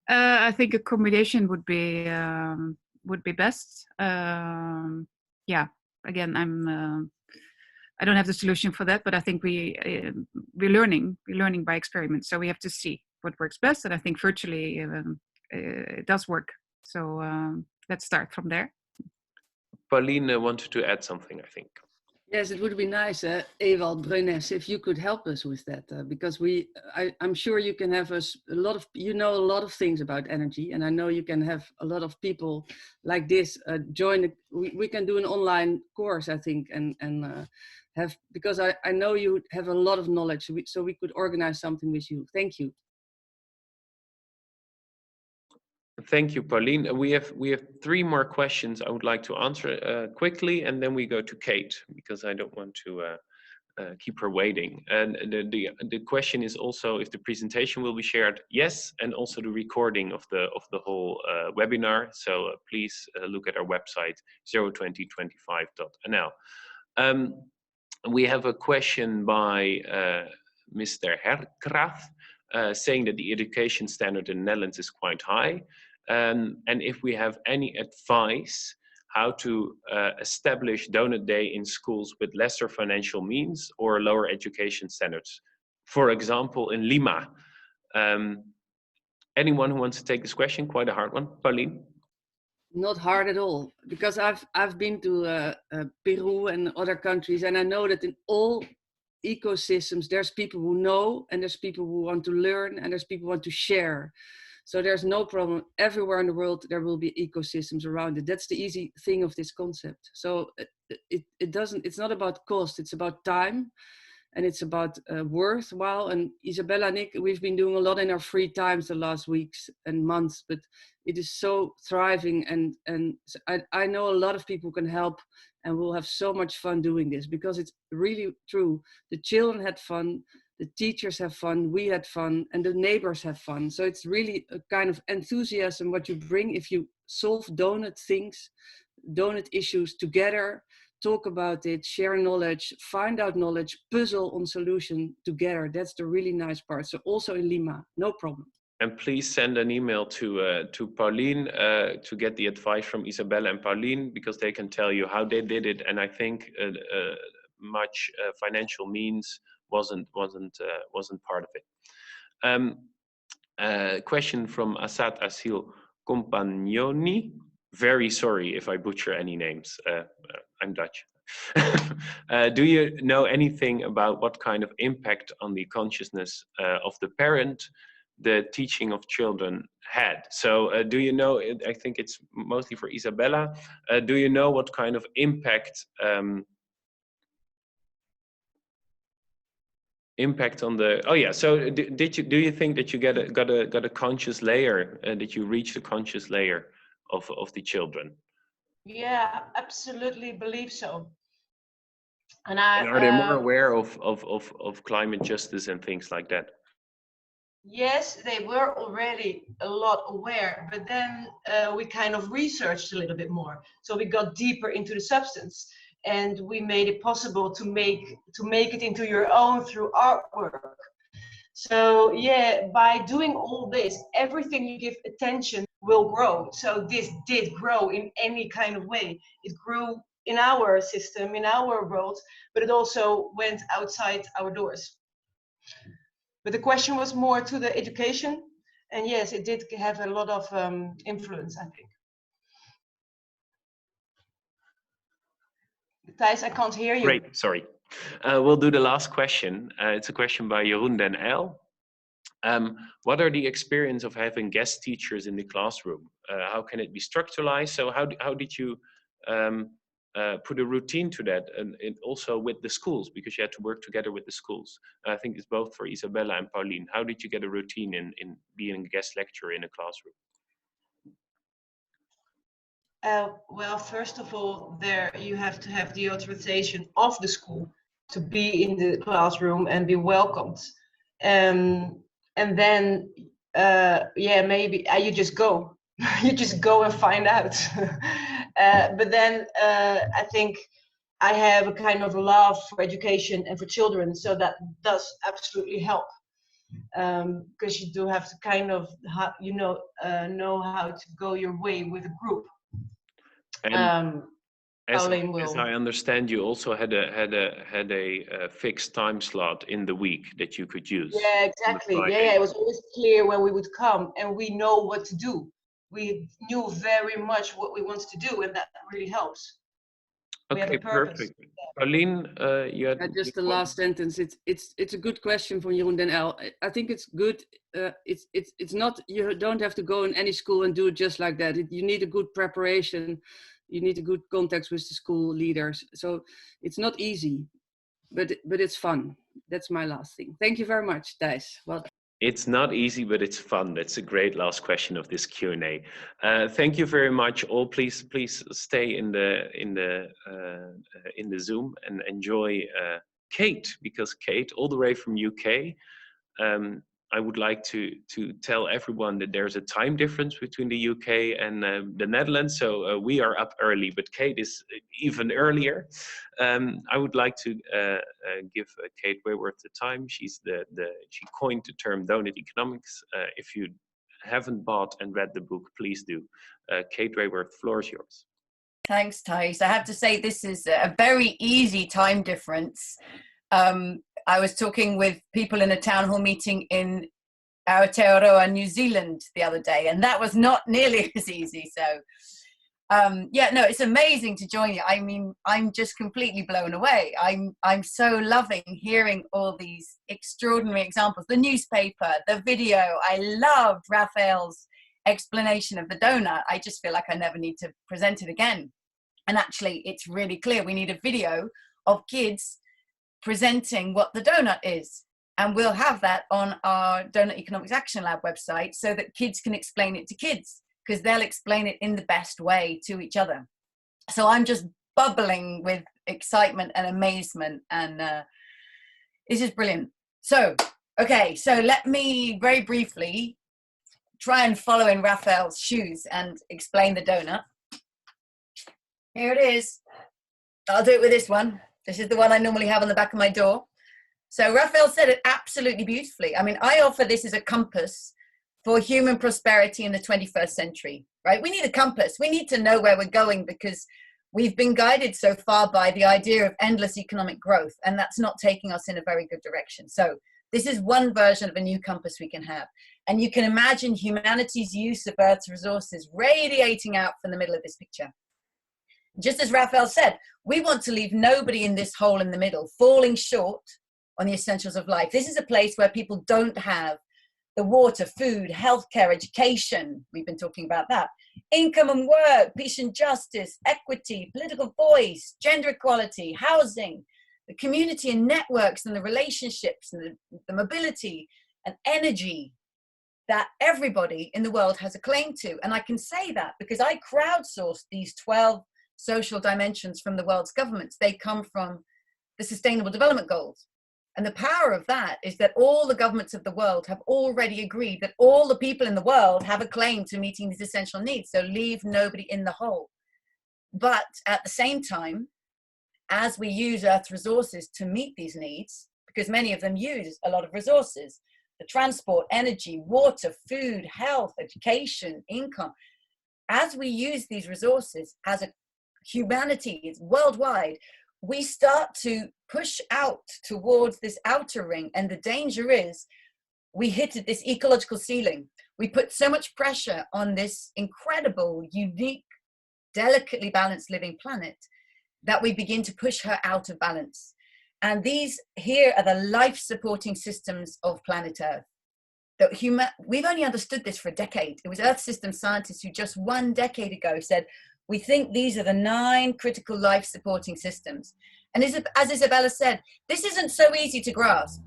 I think a combination would be best. Yeah. Again, I don't have the solution for that, but I think we're learning by experiment. So we have to see what works best, and I think virtually it does work. So let's start from there. Pauline wanted to add something, I think. Yes, it would be nice, Ewald Breunissen, if you could help us with that, because I'm sure you can have you know a lot of things about energy, and I know you can have a lot of people like this join. We can do an online course, I think, and have, because I know you have a lot of knowledge, so we could organize something with you. Thank you. Thank you, Pauline. We have 3 more questions I would like to answer quickly, and then we go to Kate, because I don't want to keep her waiting. And the question is also if the presentation will be shared. Yes, and also the recording of the whole webinar. So please look at our website 02025.nl. We have a question by Mr. Herkrath, saying that the education standard in the Netherlands is quite high. And if we have any advice how to establish Doughnut Day in schools with lesser financial means or lower education standards. For example, in Lima. Anyone who wants to take this question? Quite a hard one. Pauline? Not hard at all, because I've been to Peru and other countries, and I know that in all ecosystems there's people who know, and there's people who want to learn, and there's people who want to share. So there's no problem. Everywhere in the world there will be ecosystems around it. That's the easy thing of this concept. So it's not about cost, it's about time, and it's about worthwhile. And Isabella and Nick, we've been doing a lot in our free times the last weeks and months, but it is so thriving, and I know a lot of people can help, and we'll have so much fun doing this, because it's really true. The children had fun, the teachers have fun, we had fun, and the neighbors have fun. So it's really a kind of enthusiasm what you bring if you solve Doughnut things, Doughnut issues together, talk about it, share knowledge, find out knowledge, puzzle on solution together. That's the really nice part. So also in Lima, no problem. And please send an email to Pauline to get the advice from Isabella and Pauline, because they can tell you how they did it. And I think much financial means wasn't part of it. Question from Assad Asil Compagnoni. Very sorry if I butcher any names. I'm Dutch. Do you know anything about what kind of impact on the consciousness of the parent the teaching of children had? So do you know, I think it's mostly for Isabella, do you know what kind of impact on the, oh yeah, so do you think that you got a conscious layer, that you reached a conscious layer of the children? Yeah, absolutely believe so. And are they more aware of climate justice and things like that? Yes, they were already a lot aware, but then we kind of researched a little bit more. So we got deeper into the substance, and we made it possible to make it into your own through artwork. So yeah, by doing all this, everything you give attention will grow. So this did grow in any kind of way. It grew in our system, in our world, but it also went outside our doors. But the question was more to the education, and yes, it did have a lot of influence, I think. Thijs, I can't hear you. Great, sorry. We'll do the last question. It's a question by Jeroen den Uyl. What are the experience of having guest teachers in the classroom? How can it be structuralized? So how did you put a routine to that, and also with the schools, because you had to work together with the schools? I think it's both for Isabella and Pauline. How did you get a routine in being a guest lecturer in a classroom? Well, first of all, there you have to have the authorization of the school to be in the classroom and be welcomed. And then, yeah, maybe you just go. You just go and find out. But then I think I have a kind of love for education and for children, so that does absolutely help. Because you do have to kind of, know how to go your way with a group. And as I understand, you also had a fixed time slot in the week that you could use. Yeah, exactly. Yeah, it was always clear when we would come, and we know what to do. We knew very much what we wanted to do, and that really helps. Okay, perfect. Pauline, you had just the last sentence. It's a good question from Jeroen den Uyl. I think it's good. It's not, you don't have to go in any school and do it just like that. You need a good preparation. You need a good contact with the school leaders. So it's not easy, but it's fun. That's my last thing. Thank you very much, Thijs. Well done. It's not easy, but it's fun. That's a great last question of this Q&A. Thank you very much. All, please stay in the Zoom and enjoy Kate, because Kate, all the way from UK. I would like to tell everyone that there's a time difference between the UK and the Netherlands. So we are up early, but Kate is even earlier. I would like to give Kate Raworth the time. She coined the term donuteconomics. If you haven't bought and read the book, please do. Kate Raworth, floor is yours. Thanks, Thijs. I have to say this is a very easy time difference. I was talking with people in a town hall meeting in Aotearoa, New Zealand the other day, and that was not nearly as easy. So yeah, no, it's amazing to join you. I mean, I'm just completely blown away. I'm so loving hearing all these extraordinary examples. The newspaper, the video. I loved Raphael's explanation of the donut. I just feel like I never need to present it again. And actually, it's really clear we need a video of kids presenting what the donut is. And we'll have that on our Doughnut Economics Action Lab website so that kids can explain it to kids, because they'll explain it in the best way to each other. So I'm just bubbling with excitement and amazement, and this is brilliant. So, okay, so let me very briefly try and follow in Raphael's shoes and explain the donut. Here it is. I'll do it with this one. This is the one I normally have on the back of my door. So Raphael said it absolutely beautifully. I mean, I offer this as a compass for human prosperity in the 21st century, right? We need a compass. We need to know where we're going, because we've been guided so far by the idea of endless economic growth, and that's not taking us in a very good direction. So this is one version of a new compass we can have. And you can imagine humanity's use of Earth's resources radiating out from the middle of this picture. Just as Raphael said, we want to leave nobody in this hole in the middle, falling short on the essentials of life. This is a place where people don't have the water, food, healthcare, education. We've been talking about that. Income and work, peace and justice, equity, political voice, gender equality, housing, the community and networks and the relationships and the mobility and energy that everybody in the world has a claim to. And I can say that because I crowdsourced these 12 social dimensions from the world's governments. They come from the Sustainable Development Goals. And the power of that is that all the governments of the world have already agreed that all the people in the world have a claim to meeting these essential needs. So leave nobody in the hole. But at the same time, as we use Earth's resources to meet these needs, because many of them use a lot of resources, the transport, energy, water, food, health, education, income, as we use these resources as a humanity worldwide, we start to push out towards this outer ring. And the danger is we hit this ecological ceiling. We put so much pressure on this incredible, unique, delicately balanced living planet that we begin to push her out of balance. And these here are the life-supporting systems of planet Earth. We've only understood this for a decade. It was Earth system scientists who just 1 decade ago said, we think these are the 9 critical life-supporting systems. And as Isabella said, this isn't so easy to grasp.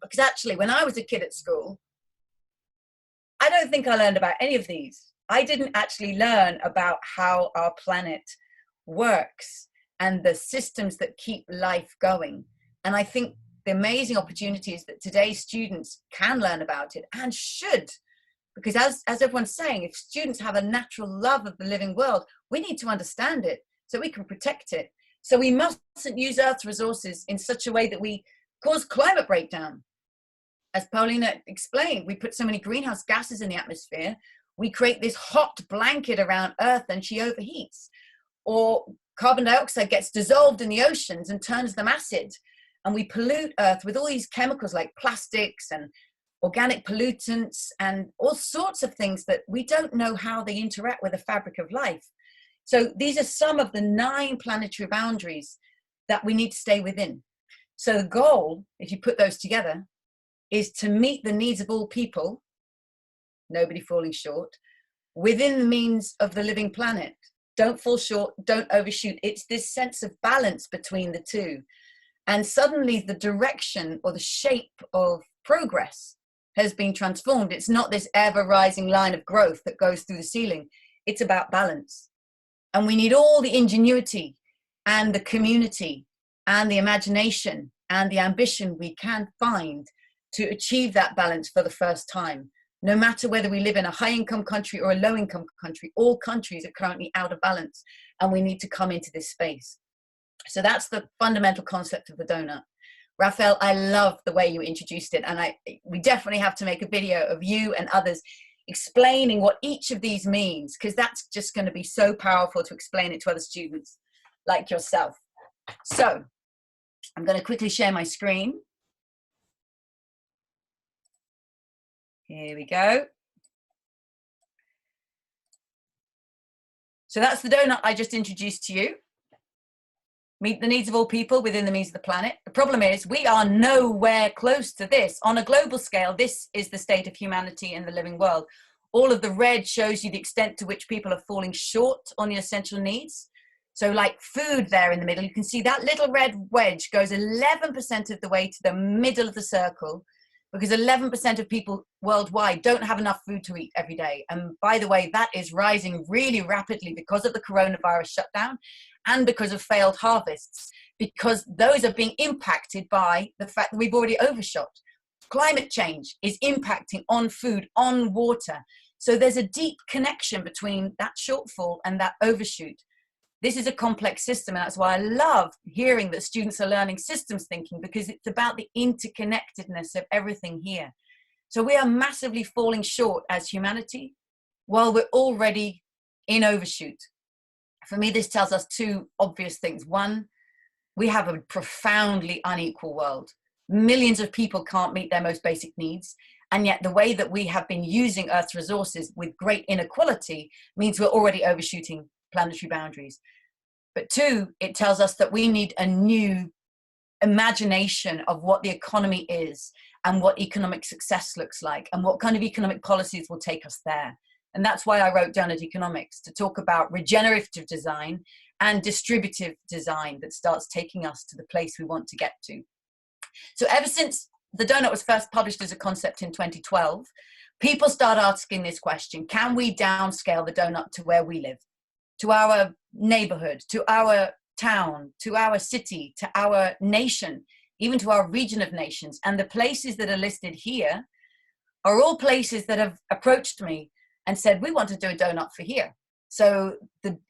Because actually, when I was a kid at school, I don't think I learned about any of these. I didn't actually learn about how our planet works and the systems that keep life going. And I think the amazing opportunity is that today's students can learn about it and should. Because as everyone's saying, if students have a natural love of the living world, we need to understand it so we can protect it. So we mustn't use Earth's resources in such a way that we cause climate breakdown. As Paulina explained, we put so many greenhouse gases in the atmosphere, we create this hot blanket around Earth and she overheats. Or carbon dioxide gets dissolved in the oceans and turns them acid. And we pollute Earth with all these chemicals like plastics and organic pollutants and all sorts of things that we don't know how they interact with the fabric of life. So these are some of the 9 planetary boundaries that we need to stay within. So the goal, if you put those together, is to meet the needs of all people, nobody falling short, within the means of the living planet. Don't fall short, don't overshoot. It's this sense of balance between the two. And suddenly the direction or the shape of progress has been transformed. It's not this ever rising line of growth that goes through the ceiling. It's about balance. And we need all the ingenuity and the community and the imagination and the ambition we can find to achieve that balance for the first time. No matter whether we live in a high-income country or a low-income country, all countries are currently out of balance, and we need to come into this space. So that's the fundamental concept of the donut. Raphael, I love the way you introduced it, and we definitely have to make a video of you and others explaining what each of these means, because that's just going to be so powerful to explain it to other students like yourself. So I'm going to quickly share my screen. Here we go. So that's the donut I just introduced to you. Meet the needs of all people within the means of the planet. The problem is we are nowhere close to this. On a global scale, this is the state of humanity in the living world. All of the red shows you the extent to which people are falling short on the essential needs. So like food there in the middle, you can see that little red wedge goes 11% of the way to the middle of the circle, because 11% of people worldwide don't have enough food to eat every day. And by the way, that is rising really rapidly because of the coronavirus shutdown and because of failed harvests, because those are being impacted by the fact that we've already overshot. Climate change is impacting on food, on water. So there's a deep connection between that shortfall and that overshoot. This is a complex system, and that's why I love hearing that students are learning systems thinking, because it's about the interconnectedness of everything here. So we are massively falling short as humanity while we're already in overshoot. For me, this tells us two obvious things. One, we have a profoundly unequal world. Millions of people can't meet their most basic needs. And yet the way that we have been using Earth's resources with great inequality means we're already overshooting planetary boundaries. But two, it tells us that we need a new imagination of what the economy is and what economic success looks like and what kind of economic policies will take us there. And that's why I wrote Doughnut Economics, to talk about regenerative design and distributive design that starts taking us to the place we want to get to. So ever since the donut was first published as a concept in 2012, people start asking this question: can we downscale the donut to where we live, to our neighborhood, to our town, to our city, to our nation, even to our region of nations? And the places that are listed here are all places that have approached me and said, we want to do a donut for here. So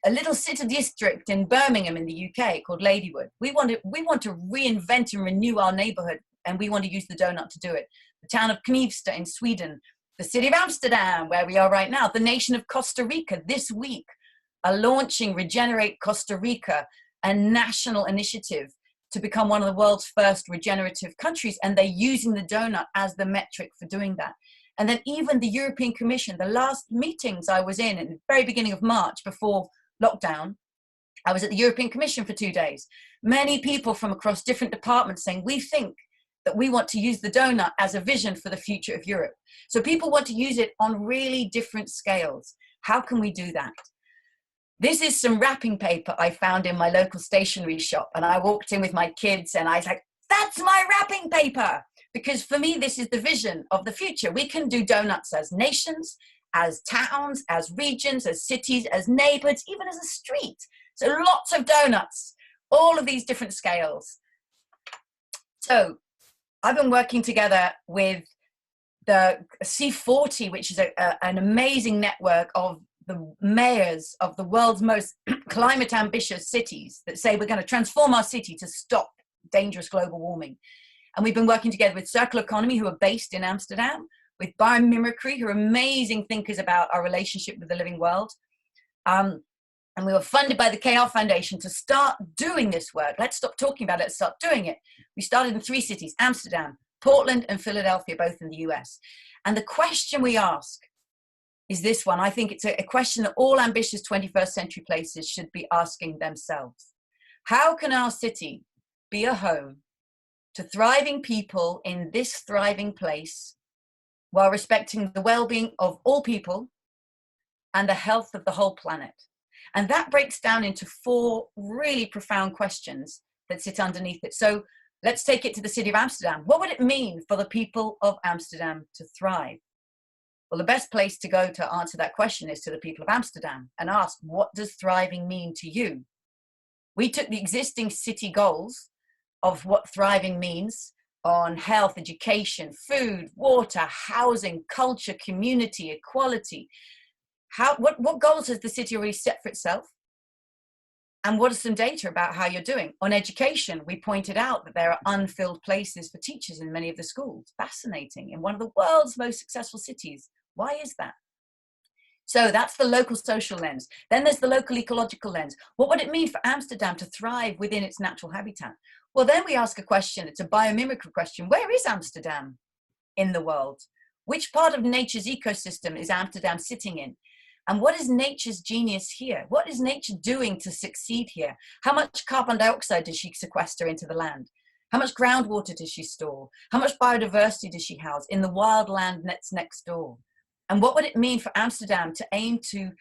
a little city district in Birmingham in the UK called Ladywood, we want to reinvent and renew our neighborhood, and we want to use the donut to do it. The town of Knivsta in Sweden, the city of Amsterdam, where we are right now, the nation of Costa Rica this week are launching Regenerate Costa Rica, a national initiative to become one of the world's first regenerative countries, and they're using the donut as the metric for doing that. And then even the European Commission, the last meetings I was in the very beginning of March before lockdown, I was at the European Commission for 2 days. Many people from across different departments saying, we think that we want to use the donut as a vision for the future of Europe. So people want to use it on really different scales. How can we do that? This is some wrapping paper I found in my local stationery shop. And I walked in with my kids and I was like, that's my wrapping paper. Because for me, this is the vision of the future. We can do donuts as nations, as towns, as regions, as cities, as neighborhoods, even as a street. So lots of donuts, all of these different scales. So I've been working together with the C40, which is an amazing network of the mayors of the world's most climate ambitious cities that say we're going to transform our city to stop dangerous global warming. And we've been working together with Circular Economy, who are based in Amsterdam, with Biomimicry, who are amazing thinkers about our relationship with the living world. And we were funded by the KR Foundation to start doing this work. Let's stop talking about it, let's start doing it. We started in 3 cities, Amsterdam, Portland, and Philadelphia, both in the US. And the question we ask is this one. I think it's a question that all ambitious 21st century places should be asking themselves. How can our city be a home to thriving people in this thriving place while respecting the well-being of all people and the health of the whole planet? And that breaks down into 4 really profound questions that sit underneath it. So let's take it to the city of Amsterdam. What would it mean for the people of Amsterdam to thrive? Well, the best place to go to answer that question is to the people of Amsterdam and ask, what does thriving mean to you? We took the existing city goals of what thriving means on health, education, food, water, housing, culture, community, equality. What goals has the city already set for itself? And what are some data about how you're doing? On education, we pointed out that there are unfilled places for teachers in many of the schools. Fascinating. In one of the world's most successful cities. Why is that? So that's the local social lens. Then there's the local ecological lens. What would it mean for Amsterdam to thrive within its natural habitat? Well, then we ask a question. It's a biomimicry question. Where is Amsterdam in the world? Which part of nature's ecosystem is Amsterdam sitting in? And what is nature's genius here? What is nature doing to succeed here? How much carbon dioxide does she sequester into the land? How much groundwater does she store? How much biodiversity does she house in the wild land that's next door? And what would it mean for Amsterdam to aim to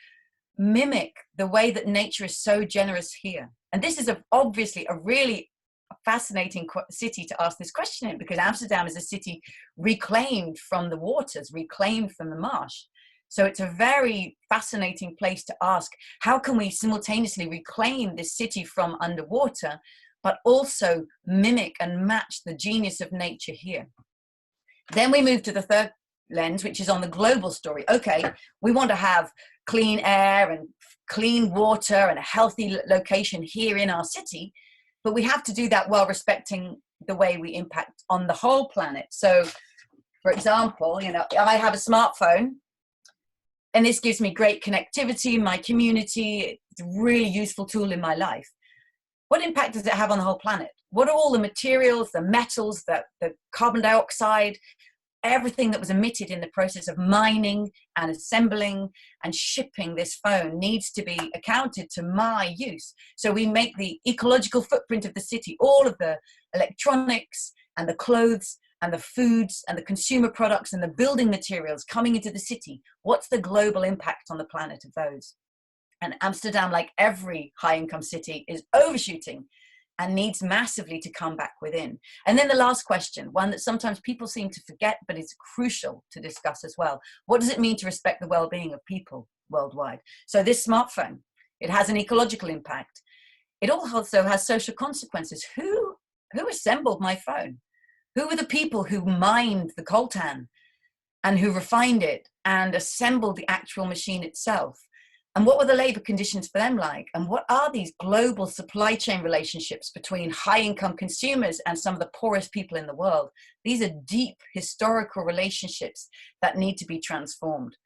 mimic the way that nature is so generous here? And this is obviously a really fascinating city to ask this question in, because Amsterdam is a city reclaimed from the waters, reclaimed from the marsh. So it's a very fascinating place to ask, how can we simultaneously reclaim this city from underwater, but also mimic and match the genius of nature here? Then we move to the third lens, which is on the global story. Okay, we want to have clean air and clean water and a healthy location here in our city, but we have to do that while respecting the way we impact on the whole planet. So, for example, you know, I have a smartphone, and this gives me great connectivity in my community. It's a really useful tool in my life. What impact does it have on the whole planet? What are all the materials, the metals, the carbon dioxide, everything that was emitted in the process of mining and assembling and shipping this phone needs to be accounted to my use. So we make the ecological footprint of the city, all of the electronics and the clothes and the foods and the consumer products and the building materials coming into the city. What's the global impact on the planet of those? And Amsterdam, like every high-income city, is overshooting and needs massively to come back within. And then the last question, one that sometimes people seem to forget, but is crucial to discuss as well. What does it mean to respect the well-being of people worldwide? So this smartphone, it has an ecological impact. It also has social consequences. Who assembled my phone? Who were the people who mined the coltan and who refined it and assembled the actual machine itself? And what were the labor conditions for them like? And what are these global supply chain relationships between high-income consumers and some of the poorest people in the world? These are deep historical relationships that need to be transformed.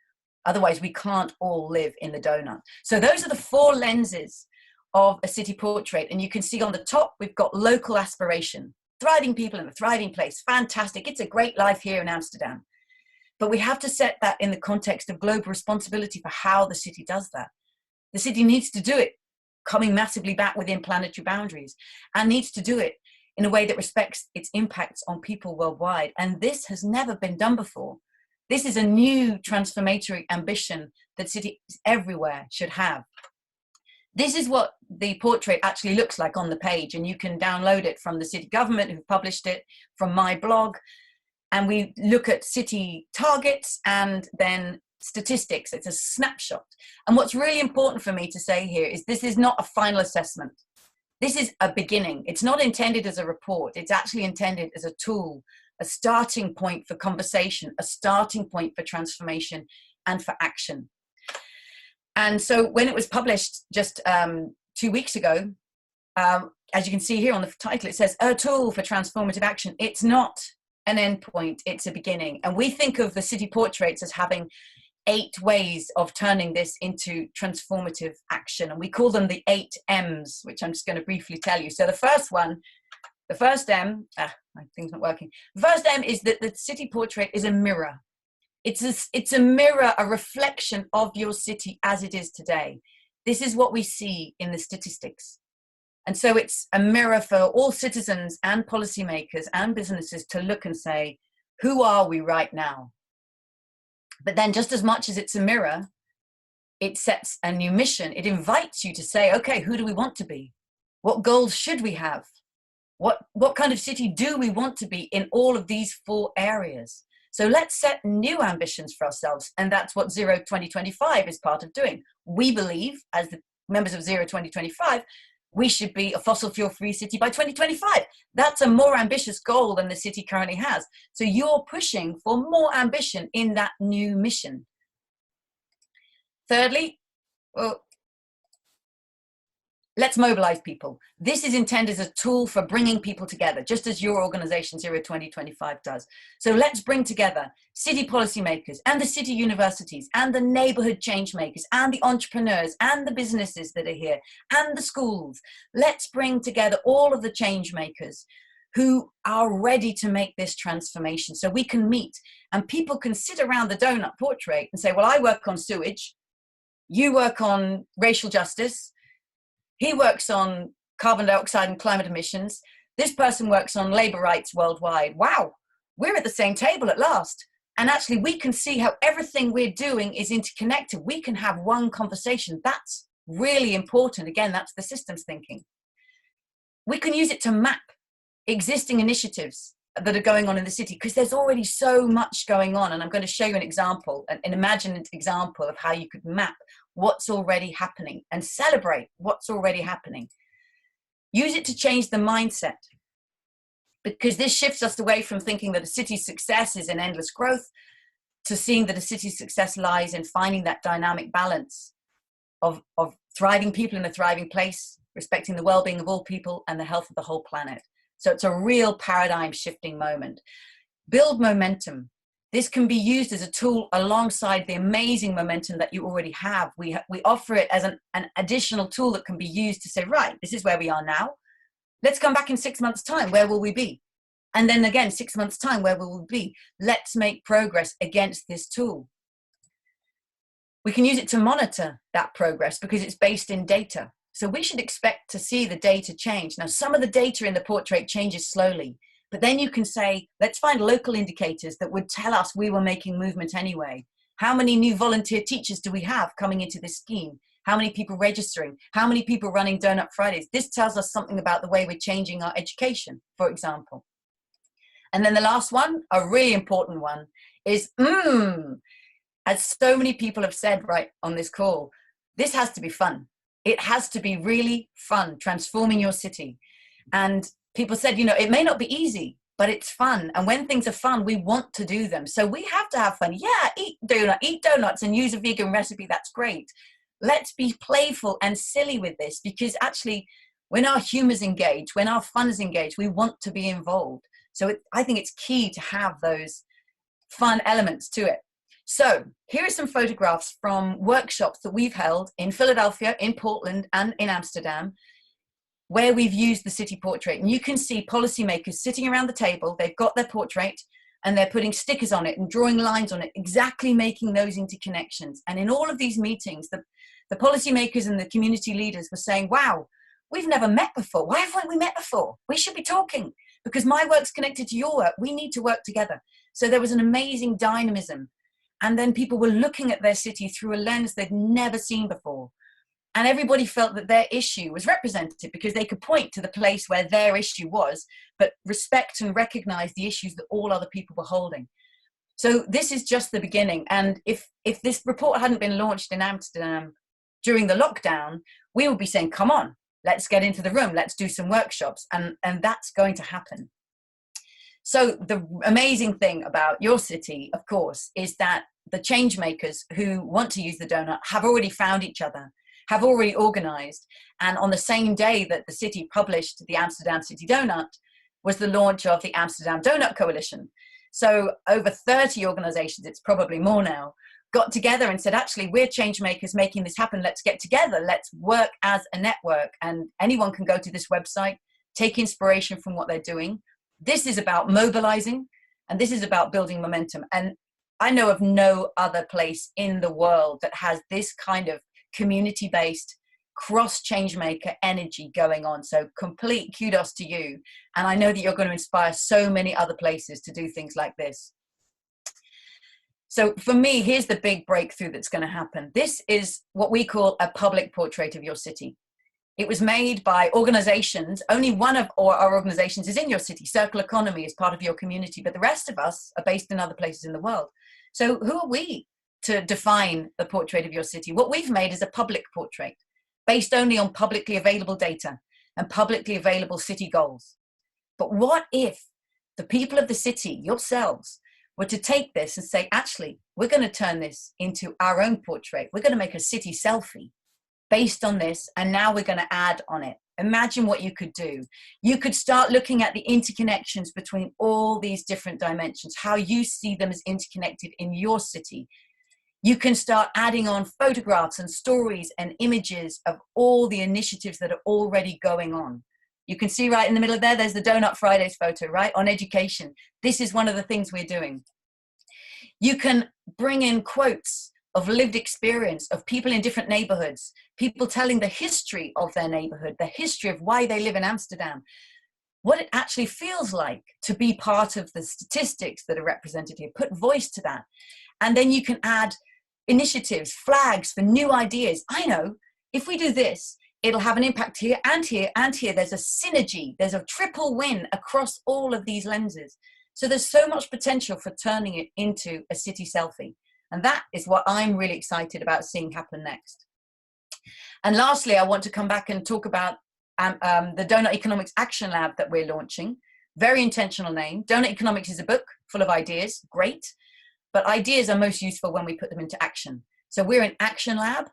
Otherwise, we can't all live in the donut. So those are the four lenses of a city portrait. And you can see on the top, we've got local aspiration. Thriving people in a thriving place. Fantastic. It's a great life here in Amsterdam. But we have to set that in the context of global responsibility for how the city does that. The city needs to do it, coming massively back within planetary boundaries, and needs to do it in a way that respects its impacts on people worldwide. And this has never been done before. This is a new transformatory ambition that cities everywhere should have. This is what the portrait actually looks like on the page, and you can download it from the city government who published it, from my blog. And we look at city targets and then statistics. It's a snapshot. And what's really important for me to say here is this is not a final assessment. This is a beginning. It's not intended as a report. It's actually intended as a tool, a starting point for conversation, a starting point for transformation and for action. And so when it was published just 2 weeks ago, as you can see here on the title, it says a tool for transformative action. It's not an endpoint, it's a beginning. And we think of the city portraits as having 8 ways of turning this into transformative action. And we call them the 8 M's, which I'm just going to briefly tell you. So the first one, the first M, my thing's not working. The first M is that the city portrait is a mirror. It's a mirror, a reflection of your city as it is today. This is what we see in the statistics. And so it's a mirror for all citizens and policymakers and businesses to look and say, who are we right now? But then just as much as it's a mirror, it sets a new mission. It invites you to say, okay, who do we want to be? What goals should we have? What kind of city do we want to be in all of these 4 areas? So let's set new ambitions for ourselves. And that's what Zero 2025 is part of doing. We believe, as the members of Zero 2025, we should be a fossil fuel free city by 2025. That's a more ambitious goal than the city currently has. So you're pushing for more ambition in that new mission. Thirdly, well, let's mobilize people. This is intended as a tool for bringing people together, just as your organization Zero 2025 does. So let's bring together city policymakers and the city universities and the neighborhood change makers and the entrepreneurs and the businesses that are here and the schools. Let's bring together all of the change makers who are ready to make this transformation so we can meet and people can sit around the donut portrait and say, well, I work on sewage, you work on racial justice, he works on carbon dioxide and climate emissions. This person works on labor rights worldwide. Wow, we're at the same table at last. And actually we can see how everything we're doing is interconnected. We can have one conversation. That's really important. Again, that's the systems thinking. We can use it to map existing initiatives that are going on in the city because there's already so much going on. And I'm going to show you an example, an imaginative example of how you could map what's already happening and celebrate what's already happening. Use it to change the mindset because this shifts us away from thinking that a city's success is in endless growth to seeing that a city's success lies in finding that dynamic balance of thriving people in a thriving place, respecting the well-being of all people and the health of the whole planet. So it's a real paradigm shifting moment. Build momentum. This can be used as a tool alongside the amazing momentum that you already have. We offer it as an additional tool that can be used to say, right, this is where we are now. Let's come back in 6 months' time. Where will we be? And then again, 6 months' time, where will we be? Let's make progress against this tool. We can use it to monitor that progress because it's based in data. So we should expect to see the data change. Now, some of the data in the portrait changes slowly. But then you can say, let's find local indicators that would tell us we were making movement anyway. How many new volunteer teachers do we have coming into this scheme? How many people registering? How many people running Doughnut Fridays? This tells us something about the way we're changing our education, for example. And then the last one, a really important one, is, as so many people have said right on this call, this has to be fun. It has to be really fun, transforming your city. And people said, you know, it may not be easy, but it's fun. And when things are fun, we want to do them. So we have to have fun. Yeah, eat donuts and use a vegan recipe. That's great. Let's be playful and silly with this because actually when our humor's engaged, when our fun is engaged, we want to be involved. So I think it's key to have those fun elements to it. So here are some photographs from workshops that we've held in Philadelphia, in Portland, and in Amsterdam, where we've used the city portrait. And you can see policymakers sitting around the table, they've got their portrait, and they're putting stickers on it and drawing lines on it, exactly making those interconnections. And in all of these meetings, the policymakers and the community leaders were saying, wow, we've never met before. Why haven't we met before? We should be talking because my work's connected to your work. We need to work together. So there was an amazing dynamism. And then people were looking at their city through a lens they'd never seen before. And everybody felt that their issue was represented because they could point to the place where their issue was, but respect and recognize the issues that all other people were holding. So this is just the beginning. And if this report hadn't been launched in Amsterdam during the lockdown, we would be saying, come on, let's get into the room, let's do some workshops. And that's going to happen. So the amazing thing about your city, of course, is that the change makers who want to use the donut have already found each other, have already organized. And on the same day that the city published the Amsterdam City Doughnut was the launch of the Amsterdam Doughnut Coalition. So over 30 organizations, it's probably more now, got together and said, actually, we're change makers making this happen. Let's get together. Let's work as a network. And anyone can go to this website, take inspiration from what they're doing. This is about mobilizing, and this is about building momentum. And I know of no other place in the world that has this kind of community-based cross-change maker energy going on. So complete kudos to you. And I know that you're going to inspire so many other places to do things like this. So for me, here's the big breakthrough that's going to happen. This is what we call a public portrait of your city. It was made by organizations. Only one of our organizations is in your city. Circle Economy is part of your community, but the rest of us are based in other places in the world. So who are we to define the portrait of your city? What we've made is a public portrait based only on publicly available data and publicly available city goals. But what if the people of the city, yourselves, were to take this and say, actually, we're going to turn this into our own portrait. We're going to make a city selfie. based on this, and now we're going to add on it. Imagine what you could do. You could start looking at the interconnections between all these different dimensions, how you see them as interconnected in your city. You can start adding on photographs and stories and images of all the initiatives that are already going on. You can see right in the middle there, there's the Doughnut Fridays photo, right, on education. This is one of the things we're doing. You can bring in quotes of lived experience of people in different neighborhoods, people telling the history of their neighborhood, the history of why they live in Amsterdam, what it actually feels like to be part of the statistics that are represented here. Put voice to that. And then you can add initiatives, flags for new ideas. I know, if we do this, it'll have an impact here and here and here. There's a synergy, there's a triple win across all of these lenses. So there's so much potential for turning it into a city selfie. And that is what I'm really excited about seeing happen next. And lastly, I want to come back and talk about the Doughnut Economics Action Lab that we're launching. Very intentional name. Doughnut Economics is a book full of ideas, great. But ideas are most useful when we put them into action. So we're an action lab,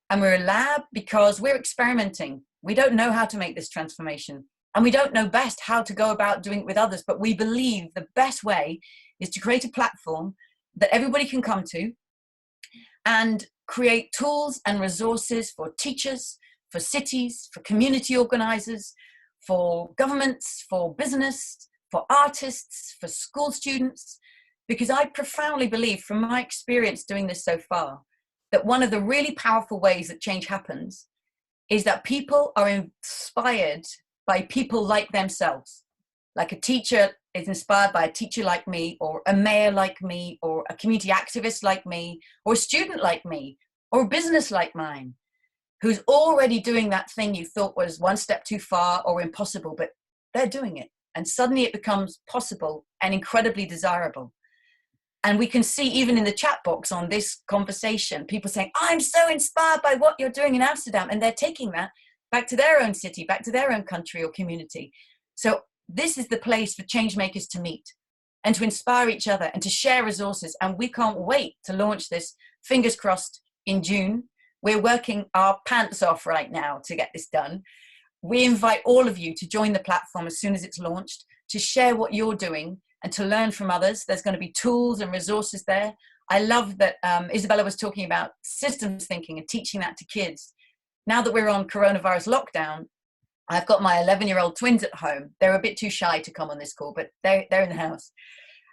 and we're a lab because we're experimenting. We don't know how to make this transformation, and we don't know best how to go about doing it with others, but we believe the best way is to create a platform that everybody can come to and create tools and resources for teachers, for cities, for community organizers, for governments, for business, for artists, for school students, because I profoundly believe from my experience doing this so far, that one of the really powerful ways that change happens is that people are inspired by people like themselves. Like a teacher is inspired by a teacher like me, or a mayor like me, or a community activist like me, or a student like me, or a business like mine, who's already doing that thing you thought was one step too far or impossible, but they're doing it. And suddenly it becomes possible and incredibly desirable. And we can see even in the chat box on this conversation, people saying, I'm so inspired by what you're doing in Amsterdam. And they're taking that back to their own city, back to their own country or community. So this is the place for change makers to meet and to inspire each other and to share resources. And we can't wait to launch this, fingers crossed, in June. We're working our pants off right now to get this done. We invite all of you to join the platform as soon as it's launched, to share what you're doing and to learn from others. There's going to be tools and resources there. I love that Isabella was talking about systems thinking and teaching that to kids. Now that we're on coronavirus lockdown, I've got my 11-year-old twins at home. They're a bit too shy to come on this call, but they're in the house.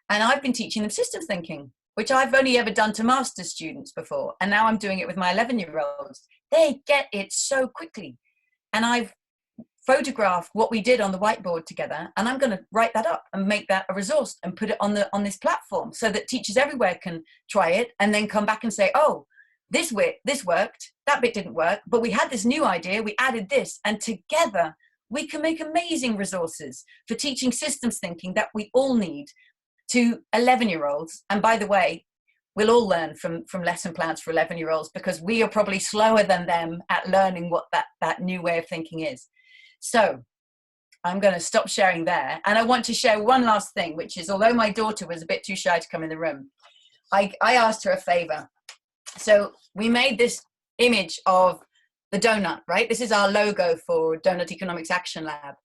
And I've been teaching them systems thinking, which I've only ever done to master's students before. And now I'm doing it with my 11-year-olds. They get it so quickly. And I've photographed what we did on the whiteboard together, and I'm going to write that up and make that a resource and put it on this platform so that teachers everywhere can try it and then come back and say, oh, this worked, that bit didn't work, but we had this new idea, we added this, and together we can make amazing resources for teaching systems thinking that we all need to 11-year-olds. And by the way, we'll all learn from lesson plans for 11-year-olds because we are probably slower than them at learning what that new way of thinking is. So I'm going to stop sharing there. And I want to share one last thing, which is, although my daughter was a bit too shy to come in the room, I asked her a favor. So we made this image of the donut, right? This is our logo for Doughnut Economics Action Lab.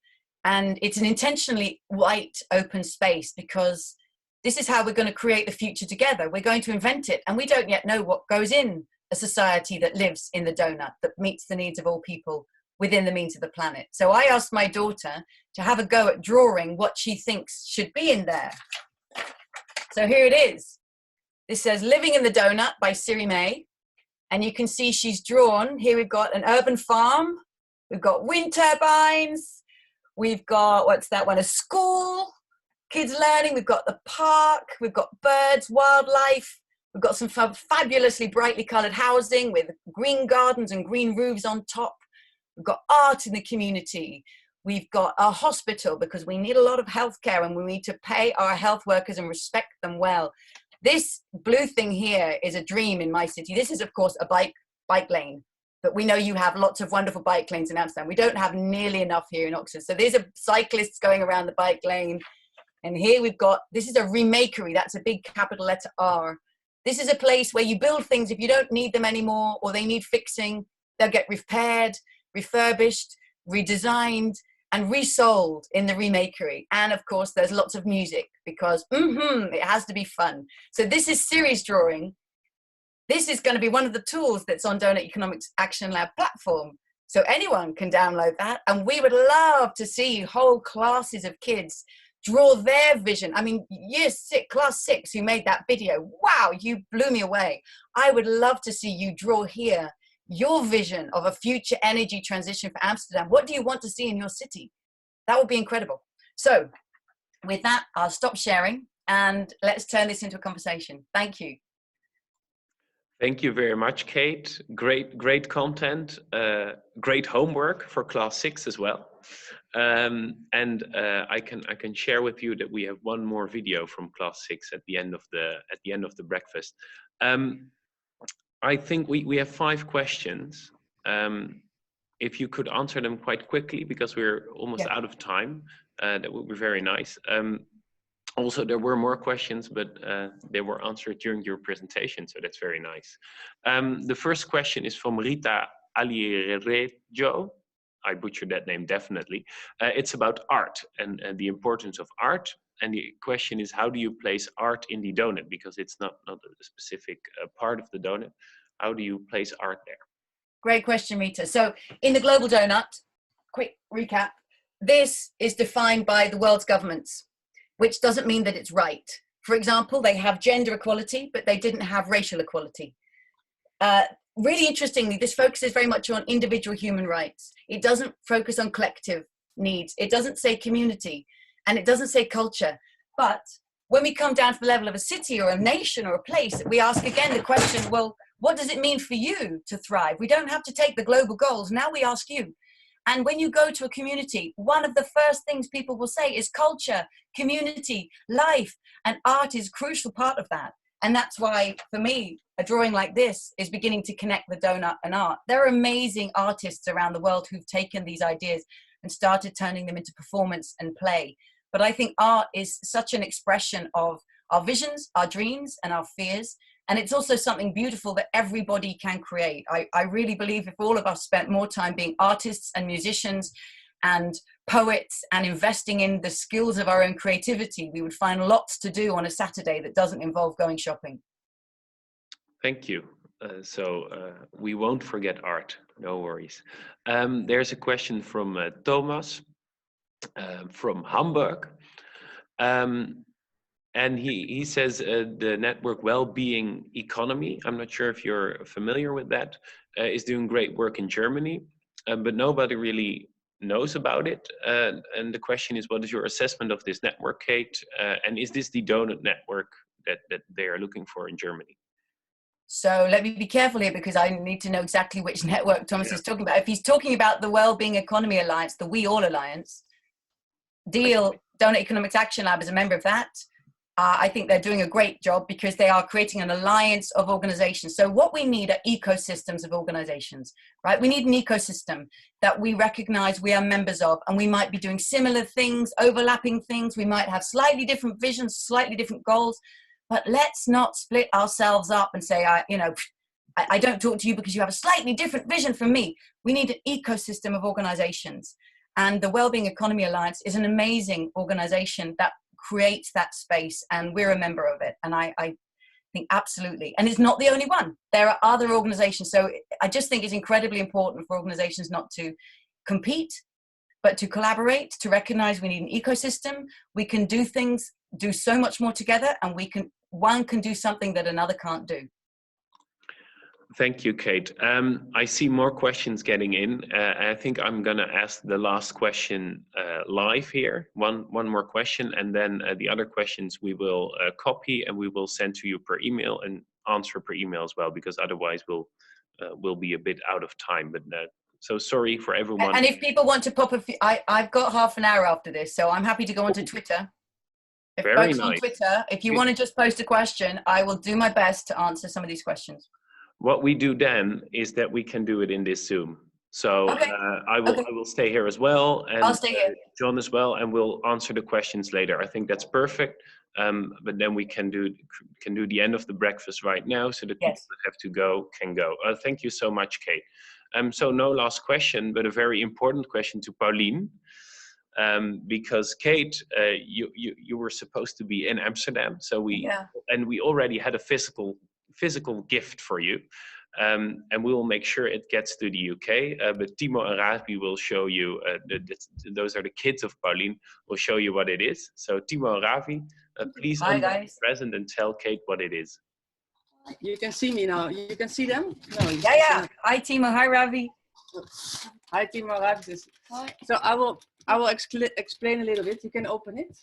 And it's an intentionally white open space because this is how we're going to create the future together. We're going to invent it. And we don't yet know what goes in a society that lives in the donut, that meets the needs of all people within the means of the planet. So I asked my daughter to have a go at drawing what she thinks should be in there. So here it is. This says Living in the Doughnut by Siri May. And you can see she's drawn, here we've got an urban farm, we've got wind turbines, we've got, what's that one, a school, kids learning, we've got the park, we've got birds, wildlife, we've got some fabulously brightly coloured housing with green gardens and green roofs on top. We've got art in the community. We've got a hospital because we need a lot of healthcare and we need to pay our health workers and respect them well. This blue thing here is a dream in my city. This is, of course, a bike lane. But we know you have lots of wonderful bike lanes in Amsterdam. We don't have nearly enough here in Oxford. So these are cyclists going around the bike lane. And here we've got, this is a remakery. That's a big capital letter R. This is a place where you build things if you don't need them anymore or they need fixing. they'll get repaired, refurbished, redesigned, and resold in the remakery. And of course, there's lots of music because it has to be fun. So this is series drawing. This is going to be one of the tools that's on Doughnut Economics Action Lab platform. So anyone can download that. And we would love to see whole classes of kids draw their vision. I mean, class 6 who made that video. Wow, you blew me away. I would love to see you draw here your vision of a future energy transition for Amsterdam. What do you want to see in your city? That would be incredible. So with that, I'll stop sharing and let's turn this into a conversation. Thank you. Thank you very much, Kate. Great content, great homework for class 6 as well. I can share with you that we have one more video from class 6 at the end of the breakfast. I think we have 5 questions. If you could answer them quite quickly because we're almost out of time, that would be very nice. Also, there were more questions, but they were answered during your presentation, so that's very nice. The first question is from Rita Alierejo. I butchered that name, definitely. It's about art and the importance of art. And the question is, how do you place art in the donut? Because it's not a specific part of the donut. How do you place art there? Great question, Rita. So in the global donut, quick recap, this is defined by the world's governments, which doesn't mean that it's right. For example, they have gender equality, but they didn't have racial equality. Really interestingly, this focuses very much on individual human rights. It doesn't focus on collective needs. It doesn't say community, and it doesn't say culture. But when we come down to the level of a city or a nation or a place, we ask again the question, well, what does it mean for you to thrive? We don't have to take the global goals. Now we ask you. And when you go to a community, one of the first things people will say is culture, community, life, and art is a crucial part of that. And that's why, for me, a drawing like this is beginning to connect the donut and art. There are amazing artists around the world who've taken these ideas and started turning them into performance and play. But I think art is such an expression of our visions, our dreams, and our fears. And it's also something beautiful that everybody can create. I really believe if all of us spent more time being artists and musicians and poets and investing in the skills of our own creativity, we would find lots to do on a Saturday that doesn't involve going shopping. Thank you. We won't forget art, no worries. There's a question from Thomas from Hamburg. And he says the network well-being economy, I'm not sure if you're familiar with that, is doing great work in Germany, but nobody really knows about it. And the question is, what is your assessment of this network, Kate? And is this the donut network that they are looking for in Germany? So let me be careful here because I need to know exactly which network Thomas is talking about. If he's talking about the Wellbeing Economy Alliance, the We All Alliance, Doughnut Economics Action Lab is a member of that. I think they're doing a great job because they are creating an alliance of organizations. So what we need are ecosystems of organizations, right? We need an ecosystem that we recognize we are members of, and we might be doing similar things, overlapping things. We might have slightly different visions, slightly different goals, but let's not split ourselves up and say, I don't talk to you because you have a slightly different vision from me. We need an ecosystem of organizations. And the Wellbeing Economy Alliance is an amazing organization that creates that space, and we're a member of it. And I think absolutely. And it's not the only one. There are other organizations. So I just think it's incredibly important for organizations not to compete, but to collaborate, to recognize we need an ecosystem. We can do things, do so much more together, and one can do something that another can't do. Thank you, Kate. I see more questions getting in. I think I'm going to ask the last question live here. One more question, and then the other questions we will copy and we will send to you per email and answer per email as well, because otherwise we'll be a bit out of time. But so sorry for everyone. And if people want to pop I've got half an hour after this, so I'm happy to go onto Twitter. If Very folks nice. on Twitter, if you want to just post a question, I will do my best to answer some of these questions. What we do then is that we can do it in this Zoom. So Okay. I will stay here as well, and I'll stay here. John as well, and we'll answer the questions later. I think that's perfect. But then we can do the end of the breakfast right now, so that people that have to go can go. Thank you so much, Kate. So no last question, but a very important question to Pauline, because Kate, you were supposed to be in Amsterdam, so we already had a physical gift for you. And we will make sure it gets to the UK, but Timo and Ravi will show you, those are the kids of Pauline, will show you what it is. So Timo and Ravi, please be present and tell Kate what it is. You can see me now. You can see them? No. Yeah. Hi Timo, hi Ravi. Hi Timo, Ravi. So I will explain a little bit. You can open it.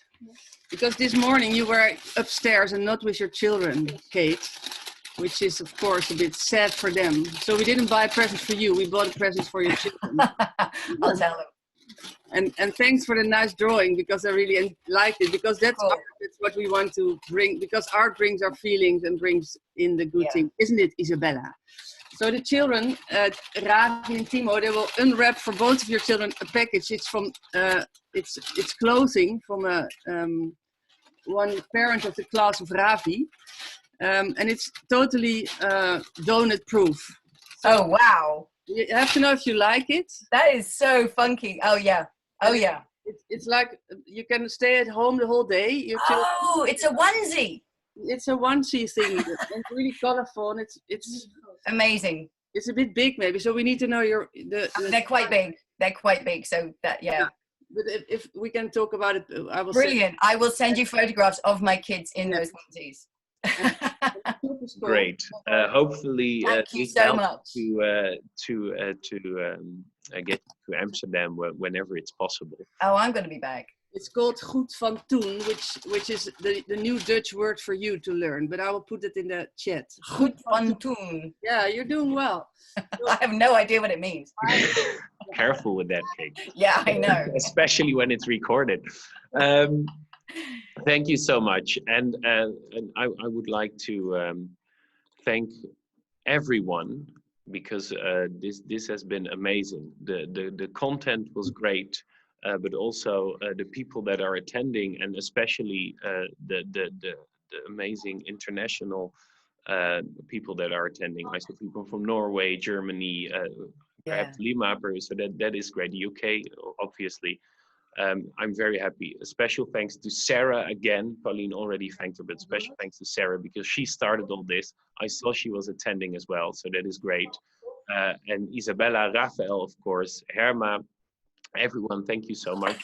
Because this morning you were upstairs and not with your children, Kate. Which is, of course, a bit sad for them. So we didn't buy presents for you. We bought a present for your children. I'll tell them. And thanks for the nice drawing, because I really liked it. Because that's what we want to bring. Because art brings our feelings and brings in the good thing. Isn't it, Isabella? So the children, Ravi and Timo, they will unwrap for both of your children a package. It's from, it's clothing from one parent of the class of Ravi. And it's totally donut proof. So oh wow! You have to know if you like it. That is so funky. Oh yeah. Oh yeah. It's like you can stay at home the whole day. It's a onesie. It's a onesie thing. It's really colorful, and it's amazing. It's a bit big, maybe. So we need to know They're quite big. They're quite big. So that But if we can talk about it, I will. Brilliant! I will send you photographs of my kids in those onesies. Great. Hopefully, thank you so much. to get to Amsterdam whenever it's possible. Oh, I'm going to be back. It's called goed van toen, which is the new Dutch word for you to learn. But I will put it in the chat. Goed van toen. Yeah, you're doing well. I have no idea what it means. Careful with that, Kate. Yeah, I know. Especially when it's recorded. Thank you so much, and I would like to thank everyone, because this has been amazing. The content was great, but also the people that are attending, and especially the amazing international people that are attending. I saw people from Norway, Germany, perhaps Lima, Peru. So that is great. The UK, obviously. I'm very happy. A special thanks to Sarah again. Pauline already thanked her, but special thanks to Sarah, because she started all this. I saw she was attending as well, so that is great. And Isabella, Rafael, of course, Herma, everyone, thank you so much.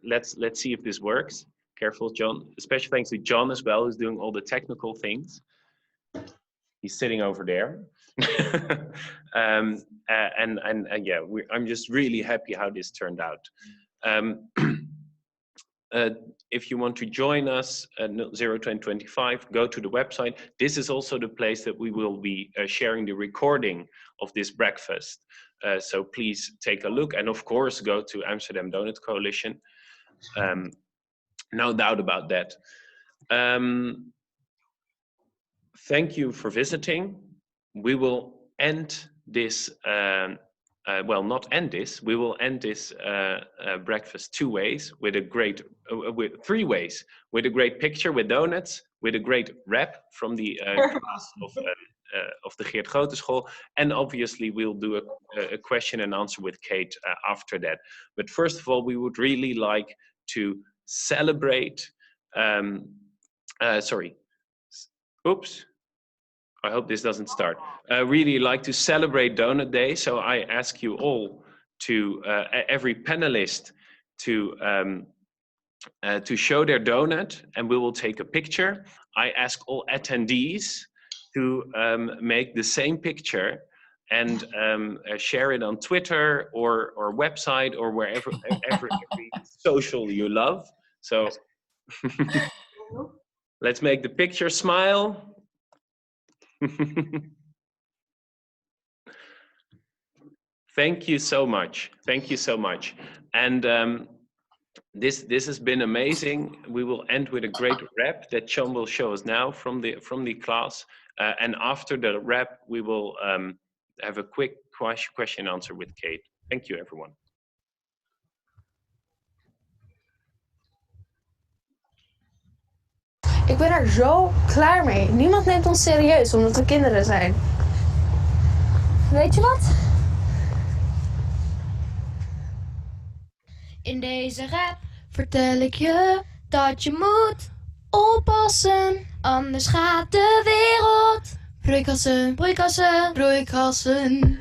Let's see if this works. Careful, John. A special thanks to John as well, who's doing all the technical things. He's sitting over there. I'm just really happy how this turned out. If you want to join us at 02025, go to the website. This is also the place that we will be sharing the recording of this breakfast. So please take a look, and of course go to Amsterdam Doughnut Coalition. No doubt about that. Thank you for visiting. We will end this not end this. We will end this breakfast two ways, with three ways: with a great picture with donuts, with a great rap from the class of the Geert Groote school, and obviously we'll do a question and answer with Kate after that. But first of all, we would really like to celebrate. Oops. I hope this doesn't start. Really like to celebrate Doughnut Day. So I ask you all to, every panelist to show their donut, and we will take a picture. I ask all attendees to make the same picture and share it on Twitter or website or wherever every social you love. So let's make the picture. Smile. Thank you so much. Thank you so much. And this has been amazing. We will end with a great rap that Sean will show us now from the class. And after the rap, we will have a quick question and answer with Kate. Thank you, everyone. Ik ben er zo klaar mee. Niemand neemt ons serieus omdat we kinderen zijn. Weet je wat? In deze rap vertel ik je dat je moet oppassen, anders gaat de wereld broeikassen, broeikassen, broeikassen.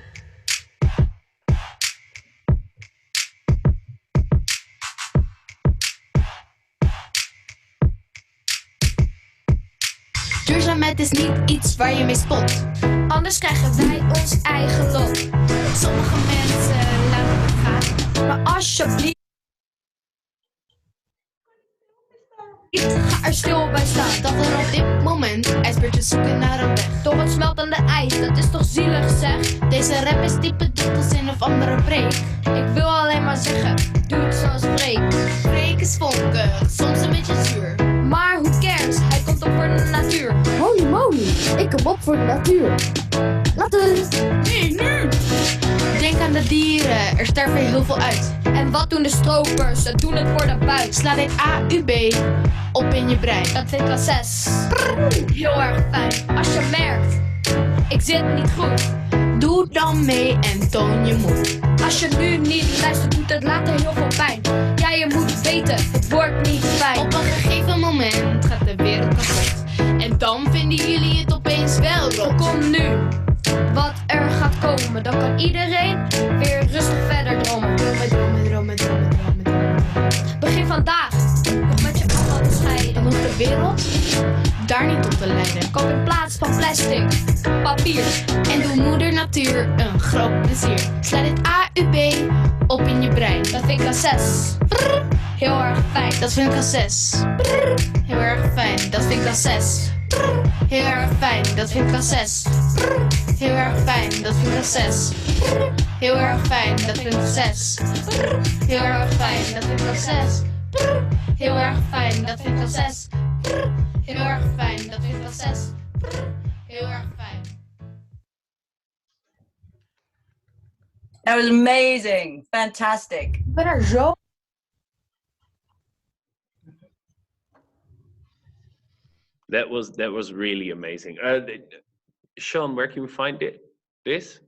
Duurzaamheid is niet iets waar je mee spot, anders krijgen wij ons eigen lot. Sommige mensen laten het gaan, maar alsjeblieft, ga er stil bij staan dat er op dit moment ijsbeertjes zoeken naar een weg. Door het smeltende ijs, dat is toch zielig zeg. Deze rap is diep bedoeld als een of andere preek. Ik wil alleen maar zeggen, doe het zoals Freek. Freek is vonken, soms een beetje zuur, maar who cares, hij komt op voor de natuur. Holy moly, ik kom op voor de natuur. Laten. Nee. Denk aan de dieren, er sterven heel veel uit. En wat doen de stropers? Ze doen het voor de buik. Sla dit AUB op in je brein. Dat vind ik klas 6. Heel erg fijn. Als je merkt, ik zit niet goed, doe dan mee en toon je moed. Als je nu niet luistert, doet het later heel veel pijn. Ja, je moet weten, het wordt niet fijn. Op een gegeven moment gaat de wereld kapot. En dan vinden jullie het opeens wel rot. Kom nu, wat er gaat komen, dan kan iedereen weer rustig verder dromen. Dromen. Begin vandaag, om met je allemaal te scheiden. Dan hoeft de wereld daar niet op te leiden. Koop in plaats van plastic, papier. En doe moeder natuur een groot plezier. Sla dit AUB op in je brein. Dat vind ik klas 6. Heel erg fijn. Dat vind ik klas 6. Heel erg fijn. Dat vind ik klas 6. Heel erg fijn. Dat vind ik klas 6. Heel erg fijn. Dat vind ik klas 6. Heel erg fijn. Dat vind ik klas 6. Heel erg fijn. Dat vind ik klas 6. Heel erg fijn. Dat vind ik klas 6. Heel erg fijn. Dat vind ik klas 6. Heel erg fijn. That was amazing. Fantastic. Ik ben er zo... That was really amazing. Sean, where can we find this?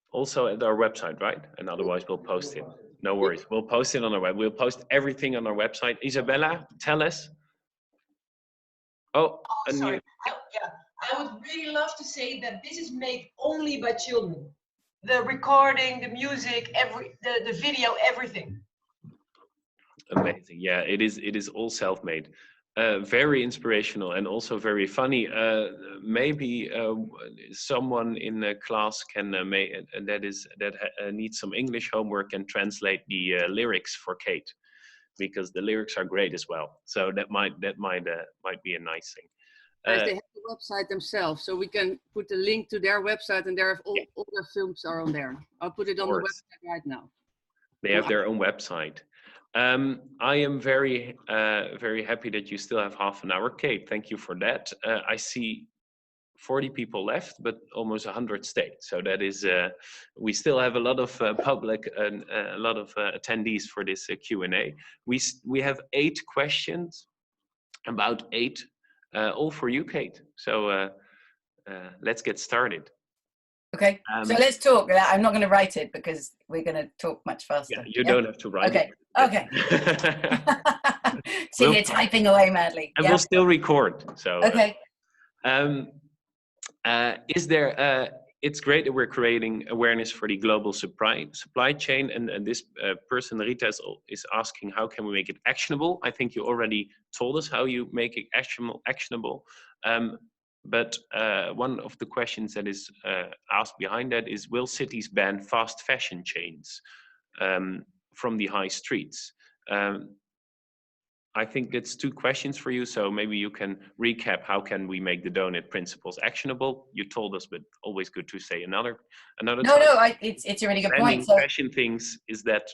Also at our website, right? And otherwise we'll post it. No worries. We'll post it on our web. We'll post everything on our website. Isabella, tell us. Oh, sorry. I would really love to say that this is made only by children. The recording, the music, the video, everything. Amazing. Yeah, it is all self-made. Very inspirational and also very funny. Maybe someone in the class can needs some English homework and translate the lyrics for Kate, because the lyrics are great as well. So that might be a nice thing. They have the website themselves, so we can put the link to their website, and all their films are on there. I'll put it on the website right now. They have their own website. I am very happy that you still have half an hour, Kate. Thank you for that. I see 40 people left, but almost 100 stayed. So that is, we still have a lot of public and a lot of attendees for this Q&A. We have 8 questions, about 8, all for you, Kate. So let's get started. Okay, so let's talk. I'm not going to write it because we're going to talk much faster. Yeah, you don't have to write it. Okay. So you're typing away madly. And we'll still record. So. Okay. It's great that we're creating awareness for the global supply chain, and this person, Rita, is asking, how can we make it actionable? I think you already told us how you make it actionable. But one of the questions that is asked behind that is, will cities ban fast fashion chains from the high streets? I think that's 2 questions for you, so maybe you can recap how can we make the Doughnut principles actionable. You told us, but always good to say another No, it's a really good point. So, fashion things, is that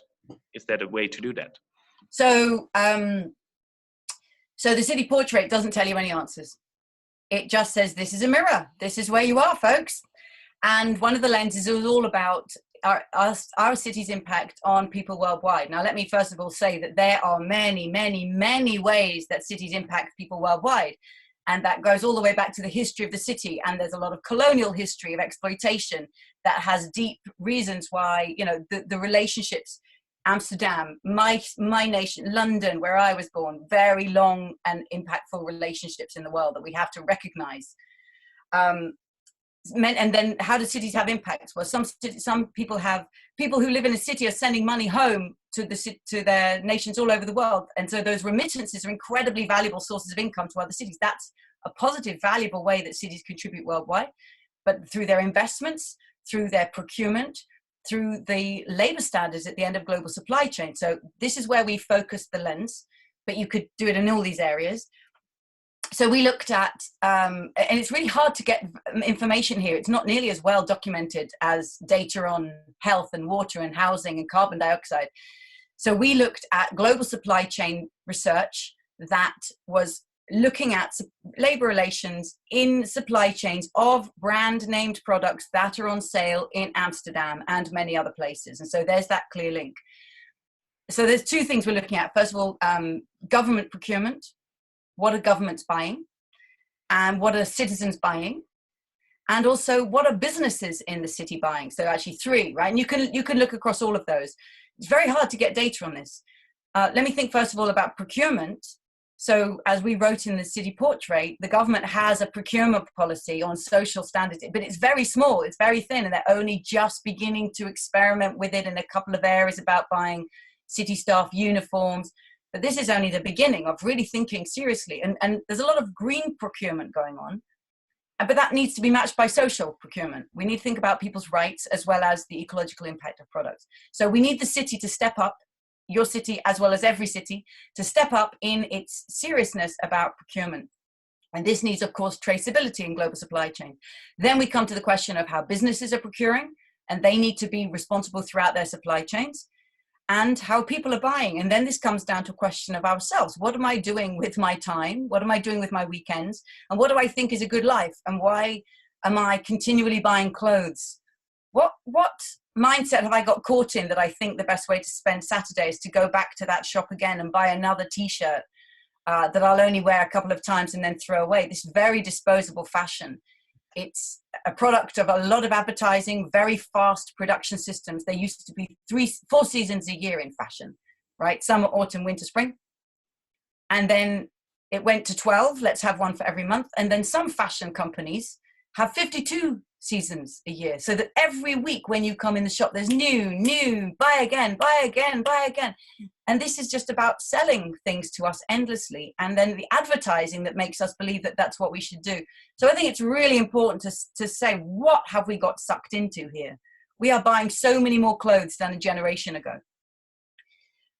a way to do that? So the city portrait doesn't tell you any answers. It just says, this is a mirror. This is where you are, folks. And one of the lenses is all about our city's impact on people worldwide. Now, let me first of all say that there are many, many, many ways that cities impact people worldwide. And that goes all the way back to the history of the city. And there's a lot of colonial history of exploitation that has deep reasons why, you know, the relationships, Amsterdam, my nation, London, where I was born, very long and impactful relationships in the world that we have to recognize. And then how do cities have impacts? Well, some people who live in a city are sending money home to their nations all over the world. And so those remittances are incredibly valuable sources of income to other cities. That's a positive, valuable way that cities contribute worldwide, but through their investments, through their procurement, through the labor standards at the end of global supply chain. So this is where we focus the lens, but you could do it in all these areas. So we looked at, and it's really hard to get information here. It's not nearly as well documented as data on health and water and housing and carbon dioxide. So we looked at global supply chain research that was looking at labor relations in supply chains of brand named products that are on sale in Amsterdam and many other places. And so there's that clear link. So there's two things we're looking at. First of all, government procurement. What are governments buying? And what are citizens buying? And also, what are businesses in the city buying? So actually three, right? And you can look across all of those. It's very hard to get data on this. Let me think first of all about procurement. So as we wrote in the city portrait, the government has a procurement policy on social standards, but it's very small, it's very thin, and they're only just beginning to experiment with it in a couple of areas about buying city staff uniforms. But this is only the beginning of really thinking seriously. And there's a lot of green procurement going on, but that needs to be matched by social procurement. We need to think about people's rights as well as the ecological impact of products. So we need the city to step up, your city as well as every city, to step up in its seriousness about procurement. And this needs, of course, traceability in global supply chain. Then we come to the question of how businesses are procuring, and they need to be responsible throughout their supply chains, and how people are buying. And then this comes down to a question of ourselves. What am I doing with my time? What am I doing with my weekends? And what do I think is a good life? And why am I continually buying clothes? What mindset have I got caught in that I think the best way to spend Saturday is to go back to that shop again and buy another t-shirt that I'll only wear a couple of times and then throw away? This very disposable fashion. It's a product of a lot of advertising, very fast production systems. There used to be 4 seasons a year in fashion, right? Summer, autumn, winter, spring. And then it went to 12. Let's have one for every month. And then some fashion companies have 52 seasons a year, so that every week when you come in the shop, there's new, buy again, buy again, buy again. And this is just about selling things to us endlessly. And then the advertising that makes us believe that that's what we should do. So I think it's really important to say, what have we got sucked into here? We are buying so many more clothes than a generation ago.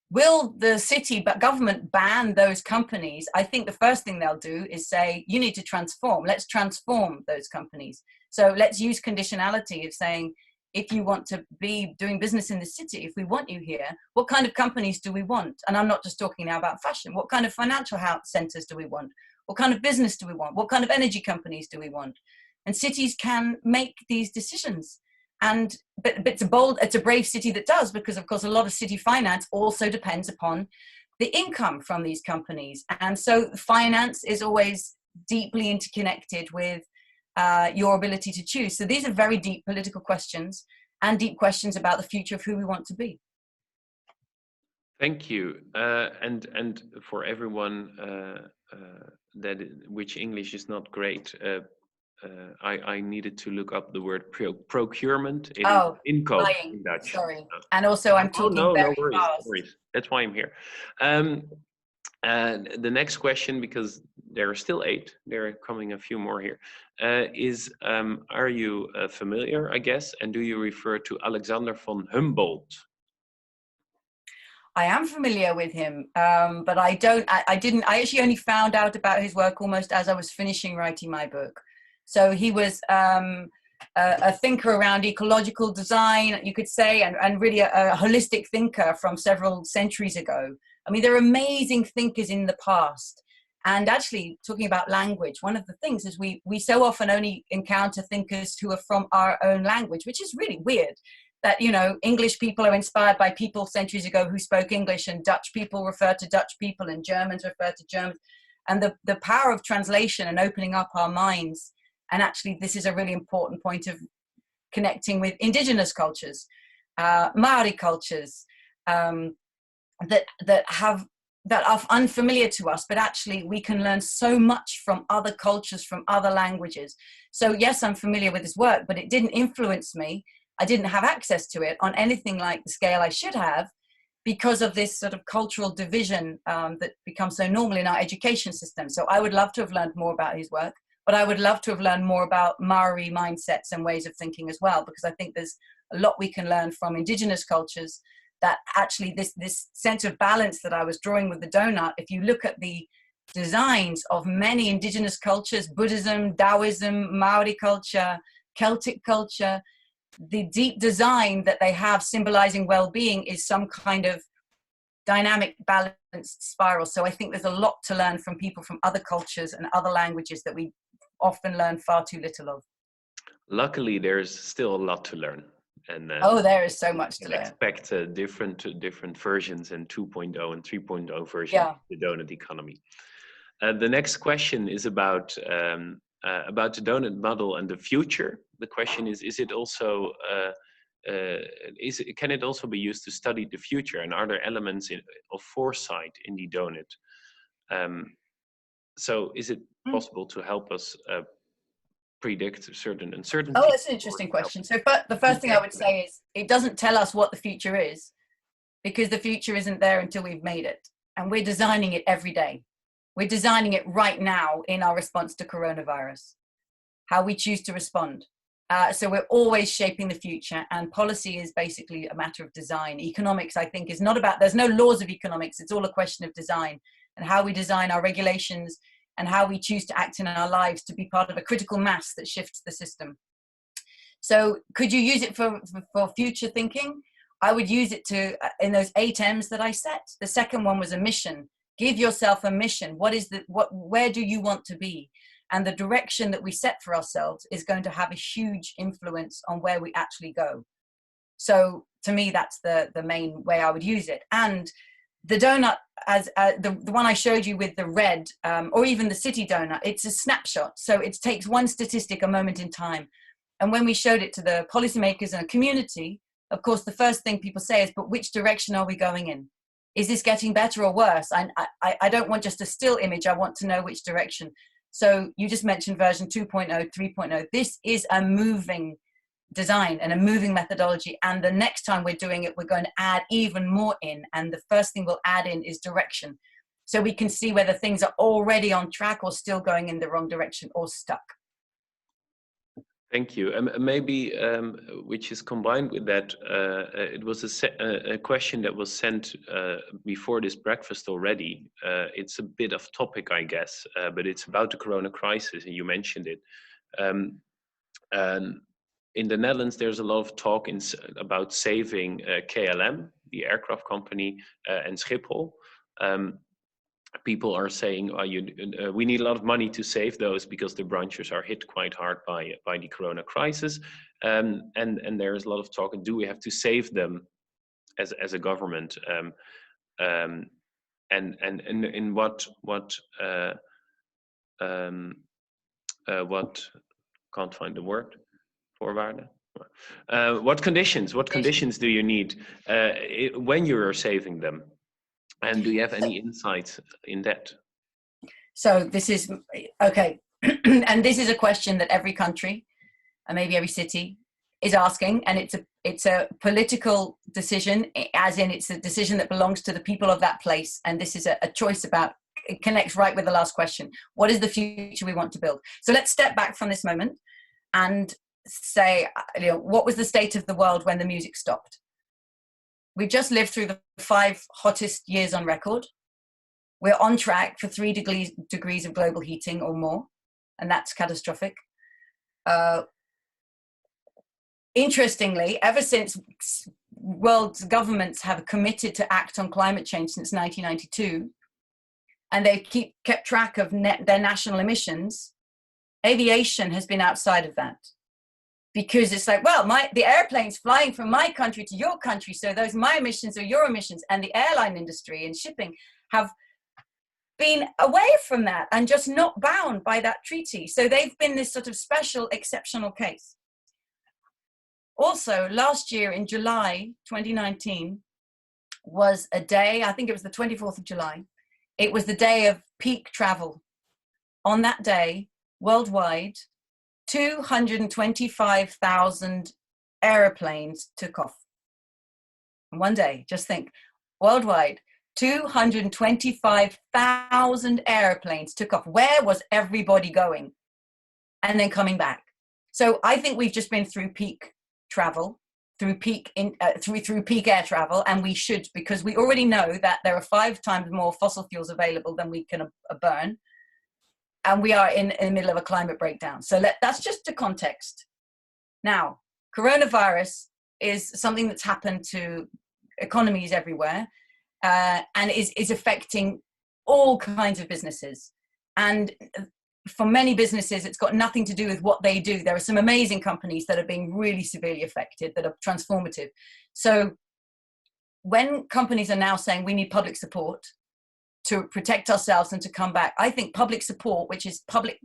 Will the city but government ban those companies? I think the first thing they'll do is say, you need to transform. Let's transform those companies. So let's use conditionality of saying, if you want to be doing business in the city, if we want you here, what kind of companies do we want? And I'm not just talking now about fashion. What kind of financial centers do we want? What kind of business do we want? What kind of energy companies do we want? And cities can make these decisions. But it's a brave city that does, because of course a lot of city finance also depends upon the income from these companies. And so finance is always deeply interconnected with your ability to choose. So these are very deep political questions and deep questions about the future of who we want to be. Thank you. And for everyone which English is not great, I needed to look up the word procurement. It is income in Dutch. Sorry. And also I'm talking very no fast. worries. That's why I'm here. And the next question, because there are still 8, there are coming a few more here, is are you familiar, I guess, and do you refer to Alexander von Humboldt? I am familiar with him, but I actually only found out about his work almost as I was finishing writing my book. So he was a thinker around ecological design, you could say, and really a holistic thinker from several centuries ago. I mean, there are amazing thinkers in the past And actually, talking about language, one of the things is we so often only encounter thinkers who are from our own language, which is really weird. That, you know, English people are inspired by people centuries ago who spoke English, and Dutch people refer to Dutch people, and Germans refer to Germans. And the power of translation and opening up our minds. And actually, this is a really important point of connecting with indigenous cultures, Maori cultures, that are unfamiliar to us, but actually we can learn so much from other cultures, from other languages. So yes, I'm familiar with his work, but it didn't influence me. I didn't have access to it on anything like the scale I should have, because of this sort of cultural division that becomes so normal in our education system. So I would love to have learned more about his work, but I would love to have learned more about Maori mindsets and ways of thinking as well, because I think there's a lot we can learn from indigenous cultures. That actually this sense of balance that I was drawing with the donut, if you look at the designs of many indigenous cultures, Buddhism, Taoism, Maori culture, Celtic culture, the deep design that they have symbolizing well-being is some kind of dynamic, balanced spiral. So I think there's a lot to learn from people from other cultures and other languages that we often learn far too little of. Luckily, there's still a lot to learn. And there is so much to learn. Expect different versions and 2.0 and 3.0 versions of the donut economy. The next question is about the donut model and the future. The question is it also can it also be used to study the future, and are there elements of foresight in the donut? So is it possible to help us predict certain uncertainties? Oh, that's an interesting question. So the first thing I would say is it doesn't tell us what the future is, because the future isn't there until we've made it. And we're designing it every day. We're designing it right now in our response to coronavirus, how we choose to respond. So we're always shaping the future, and policy is basically a matter of design. Economics, I think, is not about, there's no laws of economics. It's all a question of design and how we design our regulations and how we choose to act in our lives to be part of a critical mass that shifts the system. So could you use it for future thinking? I would use it to, in those 8 M's that I set. The second one was a mission. Give yourself a mission. Where do you want to be? And the direction that we set for ourselves is going to have a huge influence on where we actually go. So to me, that's the main way I would use it. And the donut, as the one I showed you with the red, or even the city donut, it's a snapshot. So it takes one statistic, a moment in time. And when we showed it to the policymakers and a community, of course, the first thing people say is, but which direction are we going in? Is this getting better or worse? I don't want just a still image. I want to know which direction. So you just mentioned version 2.0, 3.0. This is a moving design and a moving methodology. And the next time we're doing it, we're going to add even more in. And the first thing we'll add in is direction. So we can see whether things are already on track or still going in the wrong direction or stuck. Thank you. Maybe, which is combined with that, it was a question that was sent before this breakfast already. It's a bit off topic, I guess, but it's about the corona crisis, and you mentioned it. In the Netherlands, there's a lot of talk about saving KLM, the aircraft company, and Schiphol. People are saying, we need a lot of money to save those because the branches are hit quite hard by the corona crisis. And there's a lot of talk, do we have to save them as a government? And in what can't find the word, voorwaarden? What conditions do you need when you are saving them? And do you have any insights in that? So this is, okay. And this is a question that every country and maybe every city is asking. And it's a political decision, as in it's a decision that belongs to the people of that place. And this is a choice about, it connects right with the last question. What is the future we want to build? So let's step back from this moment and say, what was the state of the world when the music stopped? We've just lived through the 5 hottest years on record. We're on track for 3 degrees of global heating or more, and that's catastrophic. Interestingly, ever since world governments have committed to act on climate change since 1992, and they kept track of their national emissions, aviation has been outside of that. Because it's like, well, the airplane's flying from my country to your country, so those my emissions are your emissions. And the airline industry and shipping have been away from that and just not bound by that treaty. So they've been this sort of special, exceptional case. Also, last year in July 2019 was a day, I think it was the 24th of July. It was the day of peak travel. On that day, worldwide, 225,000 airplanes took off. In one day, just think, worldwide, 225,000 airplanes took off. Where was everybody going? And then coming back. So I think we've just been through peak travel, through peak air travel, and we should, because we already know that there are 5 times more fossil fuels available than we can burn. And we are in the middle of a climate breakdown. So that's just the context. Now, coronavirus is something that's happened to economies everywhere, and is affecting all kinds of businesses. And for many businesses, it's got nothing to do with what they do. There are some amazing companies that are being really severely affected, that are transformative. So when companies are now saying we need public support to protect ourselves and to come back, I think public support, which is public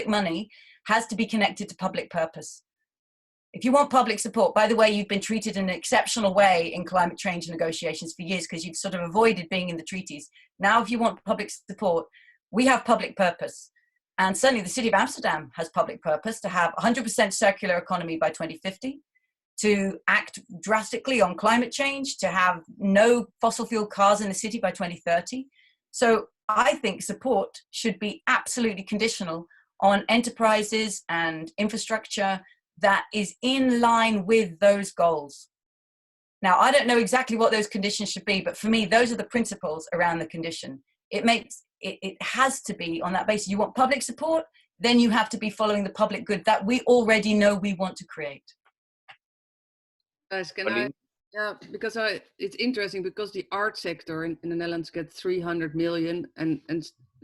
money, has to be connected to public purpose. If you want public support, by the way, you've been treated in an exceptional way in climate change negotiations for years because you've sort of avoided being in the treaties. Now, if you want public support, we have public purpose. And certainly the city of Amsterdam has public purpose to have 100% circular economy by 2050, to act drastically on climate change, to have no fossil fuel cars in the city by 2030. So I think support should be absolutely conditional on enterprises and infrastructure that is in line with those goals. Now, I don't know exactly what those conditions should be, but for me, those are the principles around the condition. It has to be on that basis. You want public support, then you have to be following the public good that we already know we want to create. Guys, because it's interesting because the art sector in the Netherlands gets 300 million and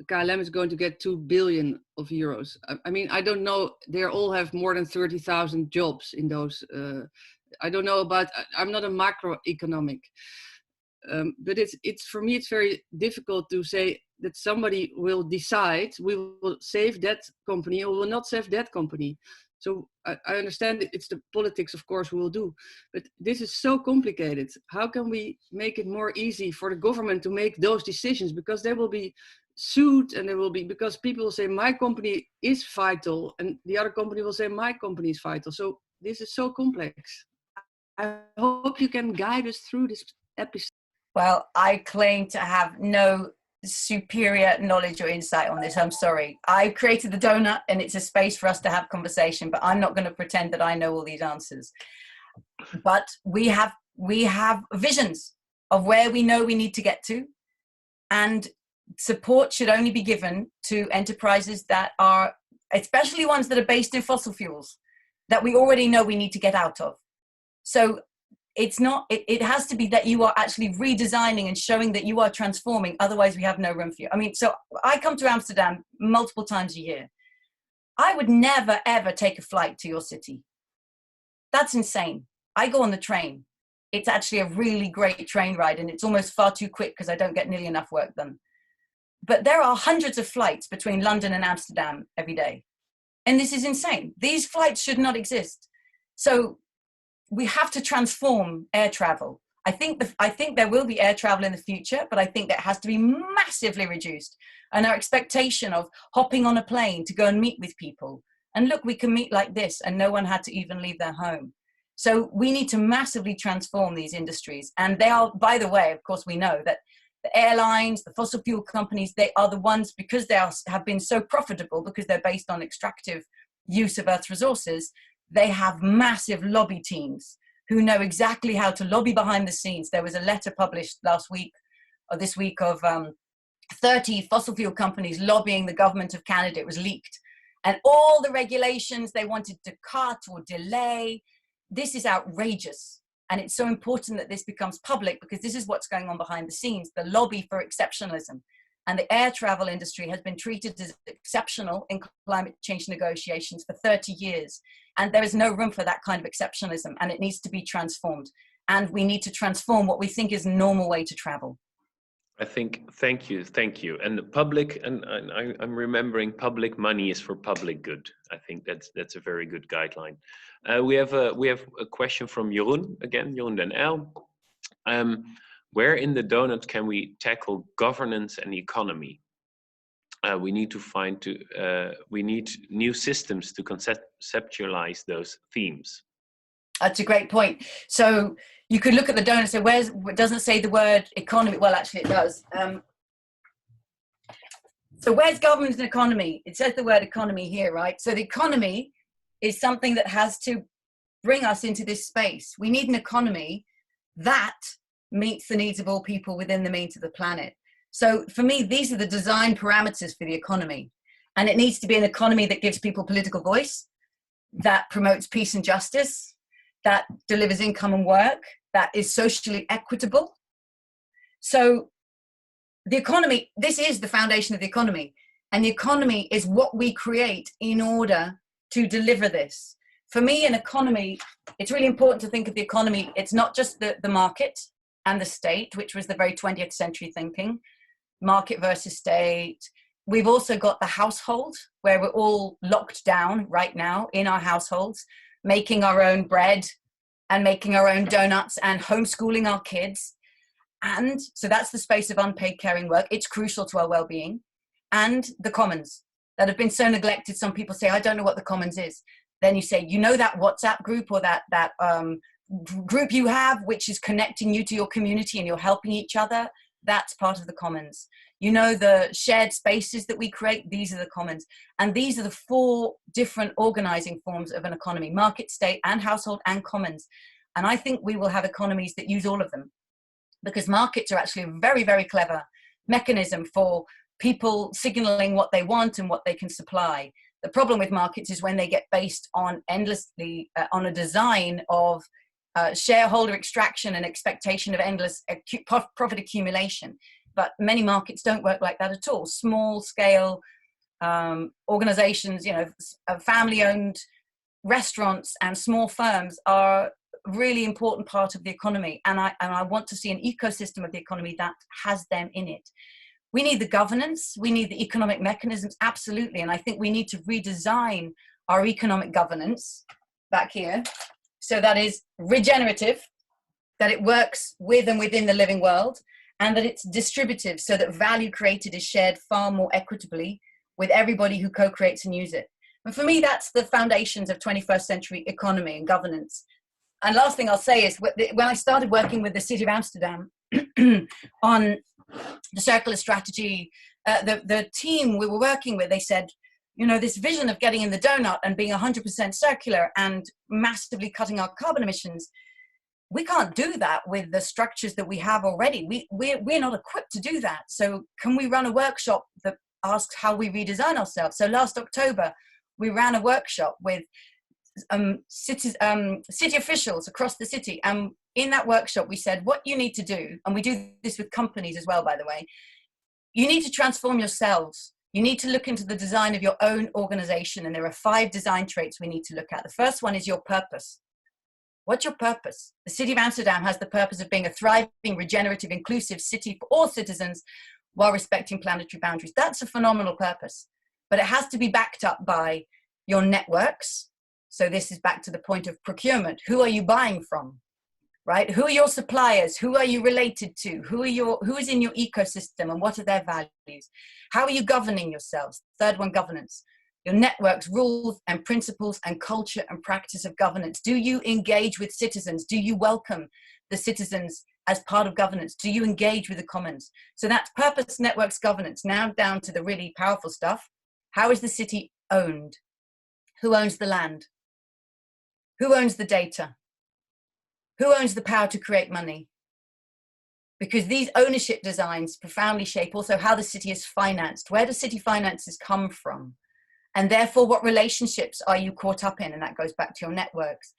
KLM is going to get 2 billion of euros. I mean, I don't know, they all have more than 30,000 jobs in those. I don't know about, I'm not a macroeconomic, but it's for me, it's very difficult to say that somebody will decide we will save that company or will not save that company. So I understand it's the politics, of course, we will do, but this is so complicated. How can we make it more easy for the government to make those decisions? Because they will be sued and there will be, because people will say my company is vital and the other company will say my company is vital. So this is so complex. I hope you can guide us through this episode. Well, I claim to have no superior knowledge or insight on this. I'm sorry. I created the Doughnut and it's a space for us to have conversation, but I'm not going to pretend that I know all these answers. But we have visions of where we know we need to get to, and support should only be given to enterprises that are, especially ones that are based in fossil fuels, that we already know we need to get out of. So it's not, it has to be that you are actually redesigning and showing that you are transforming. Otherwise we have no room for you. I mean, so I come to Amsterdam multiple times a year. I would never, ever take a flight to your city. That's insane. I go on the train. It's actually a really great train ride and it's almost far too quick because I don't get nearly enough work done. But there are hundreds of flights between London and Amsterdam every day. And this is insane. These flights should not exist. So we have to transform air travel. I think there will be air travel in the future, but I think that has to be massively reduced. And our expectation of hopping on a plane to go and meet with people. And look, we can meet like this and no one had to even leave their home. So we need to massively transform these industries. And they are, by the way, of course, we know that the airlines, the fossil fuel companies, they are the ones, because they have been so profitable, because they're based on extractive use of Earth's resources, they have massive lobby teams who know exactly how to lobby behind the scenes. There was a letter published last week or this week of 30 fossil fuel companies lobbying the government of Canada. It was leaked. And all the regulations they wanted to cut or delay. This is outrageous. And it's so important that this becomes public because this is what's going on behind the scenes, the lobby for exceptionalism. and the air travel industry has been treated as exceptional in climate change negotiations for 30 years. And there is no room for that kind of exceptionalism, and it needs to be transformed. And we need to transform what we think is a normal way to travel. I think, thank you. And the public, and I'm remembering public money is for public good. I think that's a very good guideline. We have a question from Jeroen again, Jeroen Den El. Where in the donut can we tackle governance and economy? We need we need new systems to conceptualize those themes. That's a great point. So you could look at the donut and say, it doesn't say the word economy. Well, actually it does. So where's governance and economy? It says the word economy here, right? So the economy is something that has to bring us into this space. We need an economy that meets the needs of all people within the means of the planet. So for me, these are the design parameters for the economy. And it needs to be an economy that gives people political voice, that promotes peace and justice, that delivers income and work, that is socially equitable. So the economy, this is the foundation of the economy. And the economy is what we create in order to deliver this. For me, an economy, it's really important to think of the economy. It's not just the market and the state, which was the very 20th century thinking, market versus state. We've also got the household, where we're all locked down right now in our households, making our own bread and making our own donuts and homeschooling our kids. And so that's the space of unpaid caring work. It's crucial to our well-being. And the commons that have been so neglected. Some people say, I don't know what the commons is. Then you say, you know, that WhatsApp group or that group you have, which is connecting you to your community and you're helping each other. That's part of the commons. You know, the shared spaces that we create, these are the commons. And these are the 4 different organizing forms of an economy: market, state, and household, and commons. And I think we will have economies that use all of them, because markets are actually a very, very clever mechanism for people signaling what they want and what they can supply. The problem with markets is when they get based on endlessly, on a design of shareholder extraction and expectation of endless profit accumulation. But many markets don't work like that at all. Small scale organizations, you know, family-owned restaurants and small firms are a really important part of the economy. And I want to see an ecosystem of the economy that has them in it. We need the governance, we need the economic mechanisms, absolutely. And I think we need to redesign our economic governance back here. So that is regenerative, that it works with and within the living world, and that it's distributive, so that value created is shared far more equitably with everybody who co-creates and use it. And for me, that's the foundations of 21st century economy and governance. And last thing I'll say is, when I started working with the City of Amsterdam on the circular strategy, the team we were working with, they said, you know, this vision of getting in the donut and being 100% circular and massively cutting our carbon emissions, we can't do that with the structures that we have already. We're not equipped to do that. So can we run a workshop that asks how we redesign ourselves? So last October, we ran a workshop with city officials across the city. And in that workshop, we said, what you need to do, and we do this with companies as well, by the way, you need to transform yourselves. You need to look into the design of your own organization. And there are 5 design traits we need to look at. The first one is your purpose. What's your purpose? The City of Amsterdam has the purpose of being a thriving, regenerative, inclusive city for all citizens while respecting planetary boundaries. That's a phenomenal purpose, but it has to be backed up by your networks. So this is back to the point of procurement. Who are you buying from, right? Who are your suppliers? Who are you related to? Who is in your ecosystem, and what are their values? How are you governing yourselves? Third one, governance. Your networks, rules and principles and culture and practice of governance. Do you engage with citizens? Do you welcome the citizens as part of governance? Do you engage with the commons? So that's purpose, networks, governance. Now down to the really powerful stuff. How is the city owned? Who owns the land? Who owns the data? Who owns the power to create money? Because these ownership designs profoundly shape also how the city is financed. Where do city finances come from? And therefore, what relationships are you caught up in? And that goes back to your networks.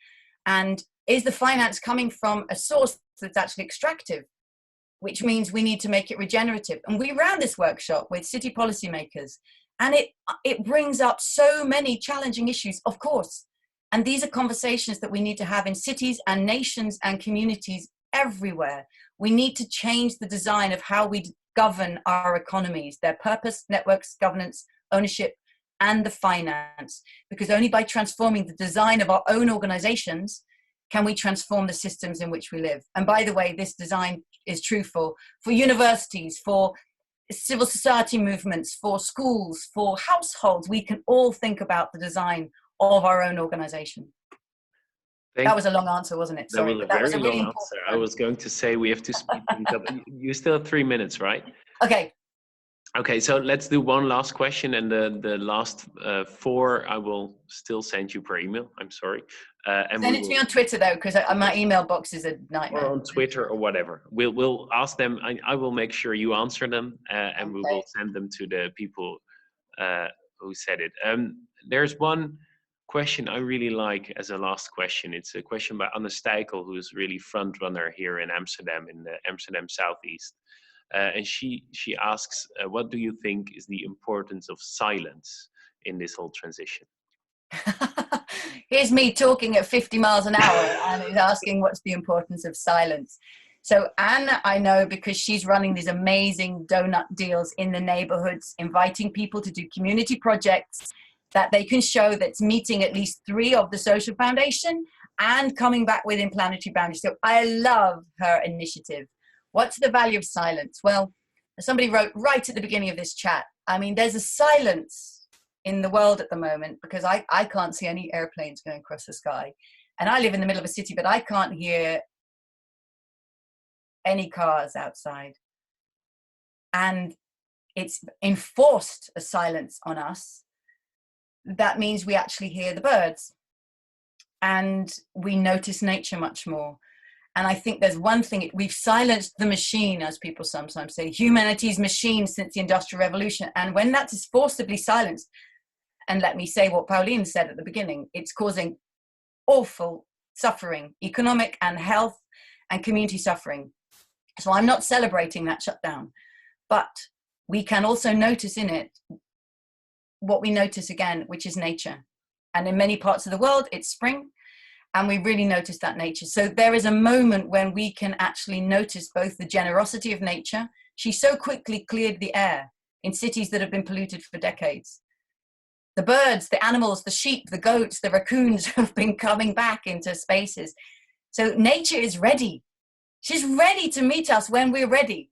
And is the finance coming from a source that's actually extractive? which means we need to make it regenerative. And we ran this workshop with city policymakers, and it brings up so many challenging issues, of course. And these are conversations that we need to have in cities and nations and communities everywhere. We need to change the design of how we govern our economies, their purpose, networks, governance, ownership, and the finance. Because only by transforming the design of our own organizations can we transform the systems in which we live. And by the way, this design is true for universities, for civil society movements, for schools, for households. We can all think about the design of our own organization. That was a long answer, wasn't it? Sorry, that was a very long answer. I was going to say we have to speed things up. You still have 3 minutes, right? Okay. Okay, so let's do one last question, and the last 4 I will still send you per email. I'm sorry. And send it to me on Twitter though, because my email box is a nightmare. Or on Twitter or whatever. We'll ask them. I will make sure you answer them, and we will send them to the people who said it. There's one question I really like as a last question. It's a question by Anne Stijkel, who's really front runner here in Amsterdam, in the Amsterdam Southeast. And she asks, what do you think is the importance of silence in this whole transition? Here's me talking at 50 miles an hour and is asking what's the importance of silence. So Anne, I know because she's running these amazing donut deals in the neighborhoods, inviting people to do community projects that they can show that's meeting at least 3 of the social foundation and coming back within planetary boundaries. So I love her initiative. What's the value of silence? Well, somebody wrote right at the beginning of this chat, I mean, there's a silence in the world at the moment because I can't see any airplanes going across the sky. And I live in the middle of a city, but I can't hear any cars outside. And it's enforced a silence on us. That means we actually hear the birds and we notice nature much more. And I think there's one thing, we've silenced the machine, as people sometimes say, humanity's machine since the Industrial Revolution. And when that is forcibly silenced, and let me say what Pauline said at the beginning, it's causing awful suffering, economic and health and community suffering. So I'm not celebrating that shutdown, but we can also notice in it what we notice again, which is nature. And in many parts of the world, it's spring. And we really notice that nature. So there is a moment when we can actually notice both the generosity of nature. She so quickly cleared the air in cities that have been polluted for decades. The birds, the animals, the sheep, the goats, the raccoons have been coming back into spaces. So nature is ready. She's ready to meet us when we're ready.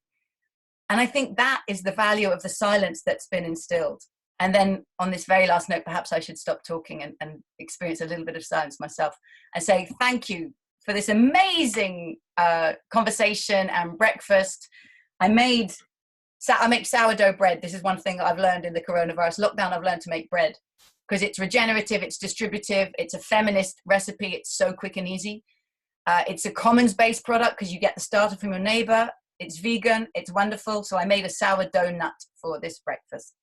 And I think that is the value of the silence that's been instilled. And then on this very last note, perhaps I should stop talking and experience a little bit of silence myself and say thank you for this amazing conversation and breakfast. I make sourdough bread. This is one thing that I've learned in the coronavirus lockdown. I've learned to make bread because it's regenerative, it's distributive, it's a feminist recipe. It's so quick and easy. It's a commons-based product because you get the starter from your neighbor. It's vegan, it's wonderful. So I made a sourdough nut for this breakfast.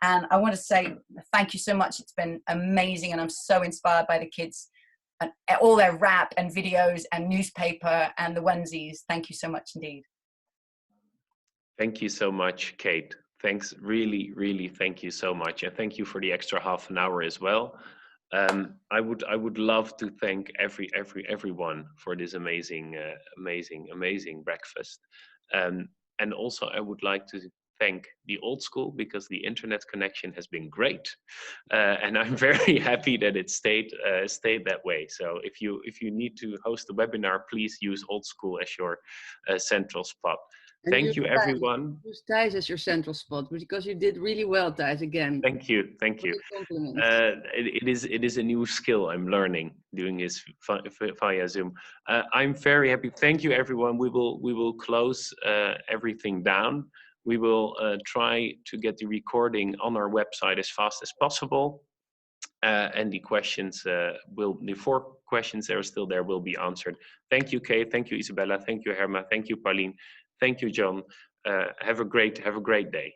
And I want to say thank you so much. It's been amazing. And I'm so inspired by the kids and all their rap and videos and newspaper and the onesies. Thank you so much indeed. Thank you so much, Kate. Thanks, really, really thank you so much. And thank you for the extra half an hour as well. I would love to thank everyone for this amazing breakfast. And also I would like to thank the old school because the internet connection has been great, and I'm very happy that it stayed that way. So if you need to host a webinar, please use old school as your central spot. And thank you, everyone. Use Thijs as your central spot because you did really well, Thijs. Again. Thank you. It is a new skill I'm learning doing this via Zoom. I'm very happy. Thank you, everyone. We will close everything down. We will try to get the recording on our website as fast as possible. And the questions the 4 questions that are still there will be answered. Thank you, Kate. Thank you, Isabella. Thank you, Herma. Thank you, Pauline. Thank you, John. Have a great day.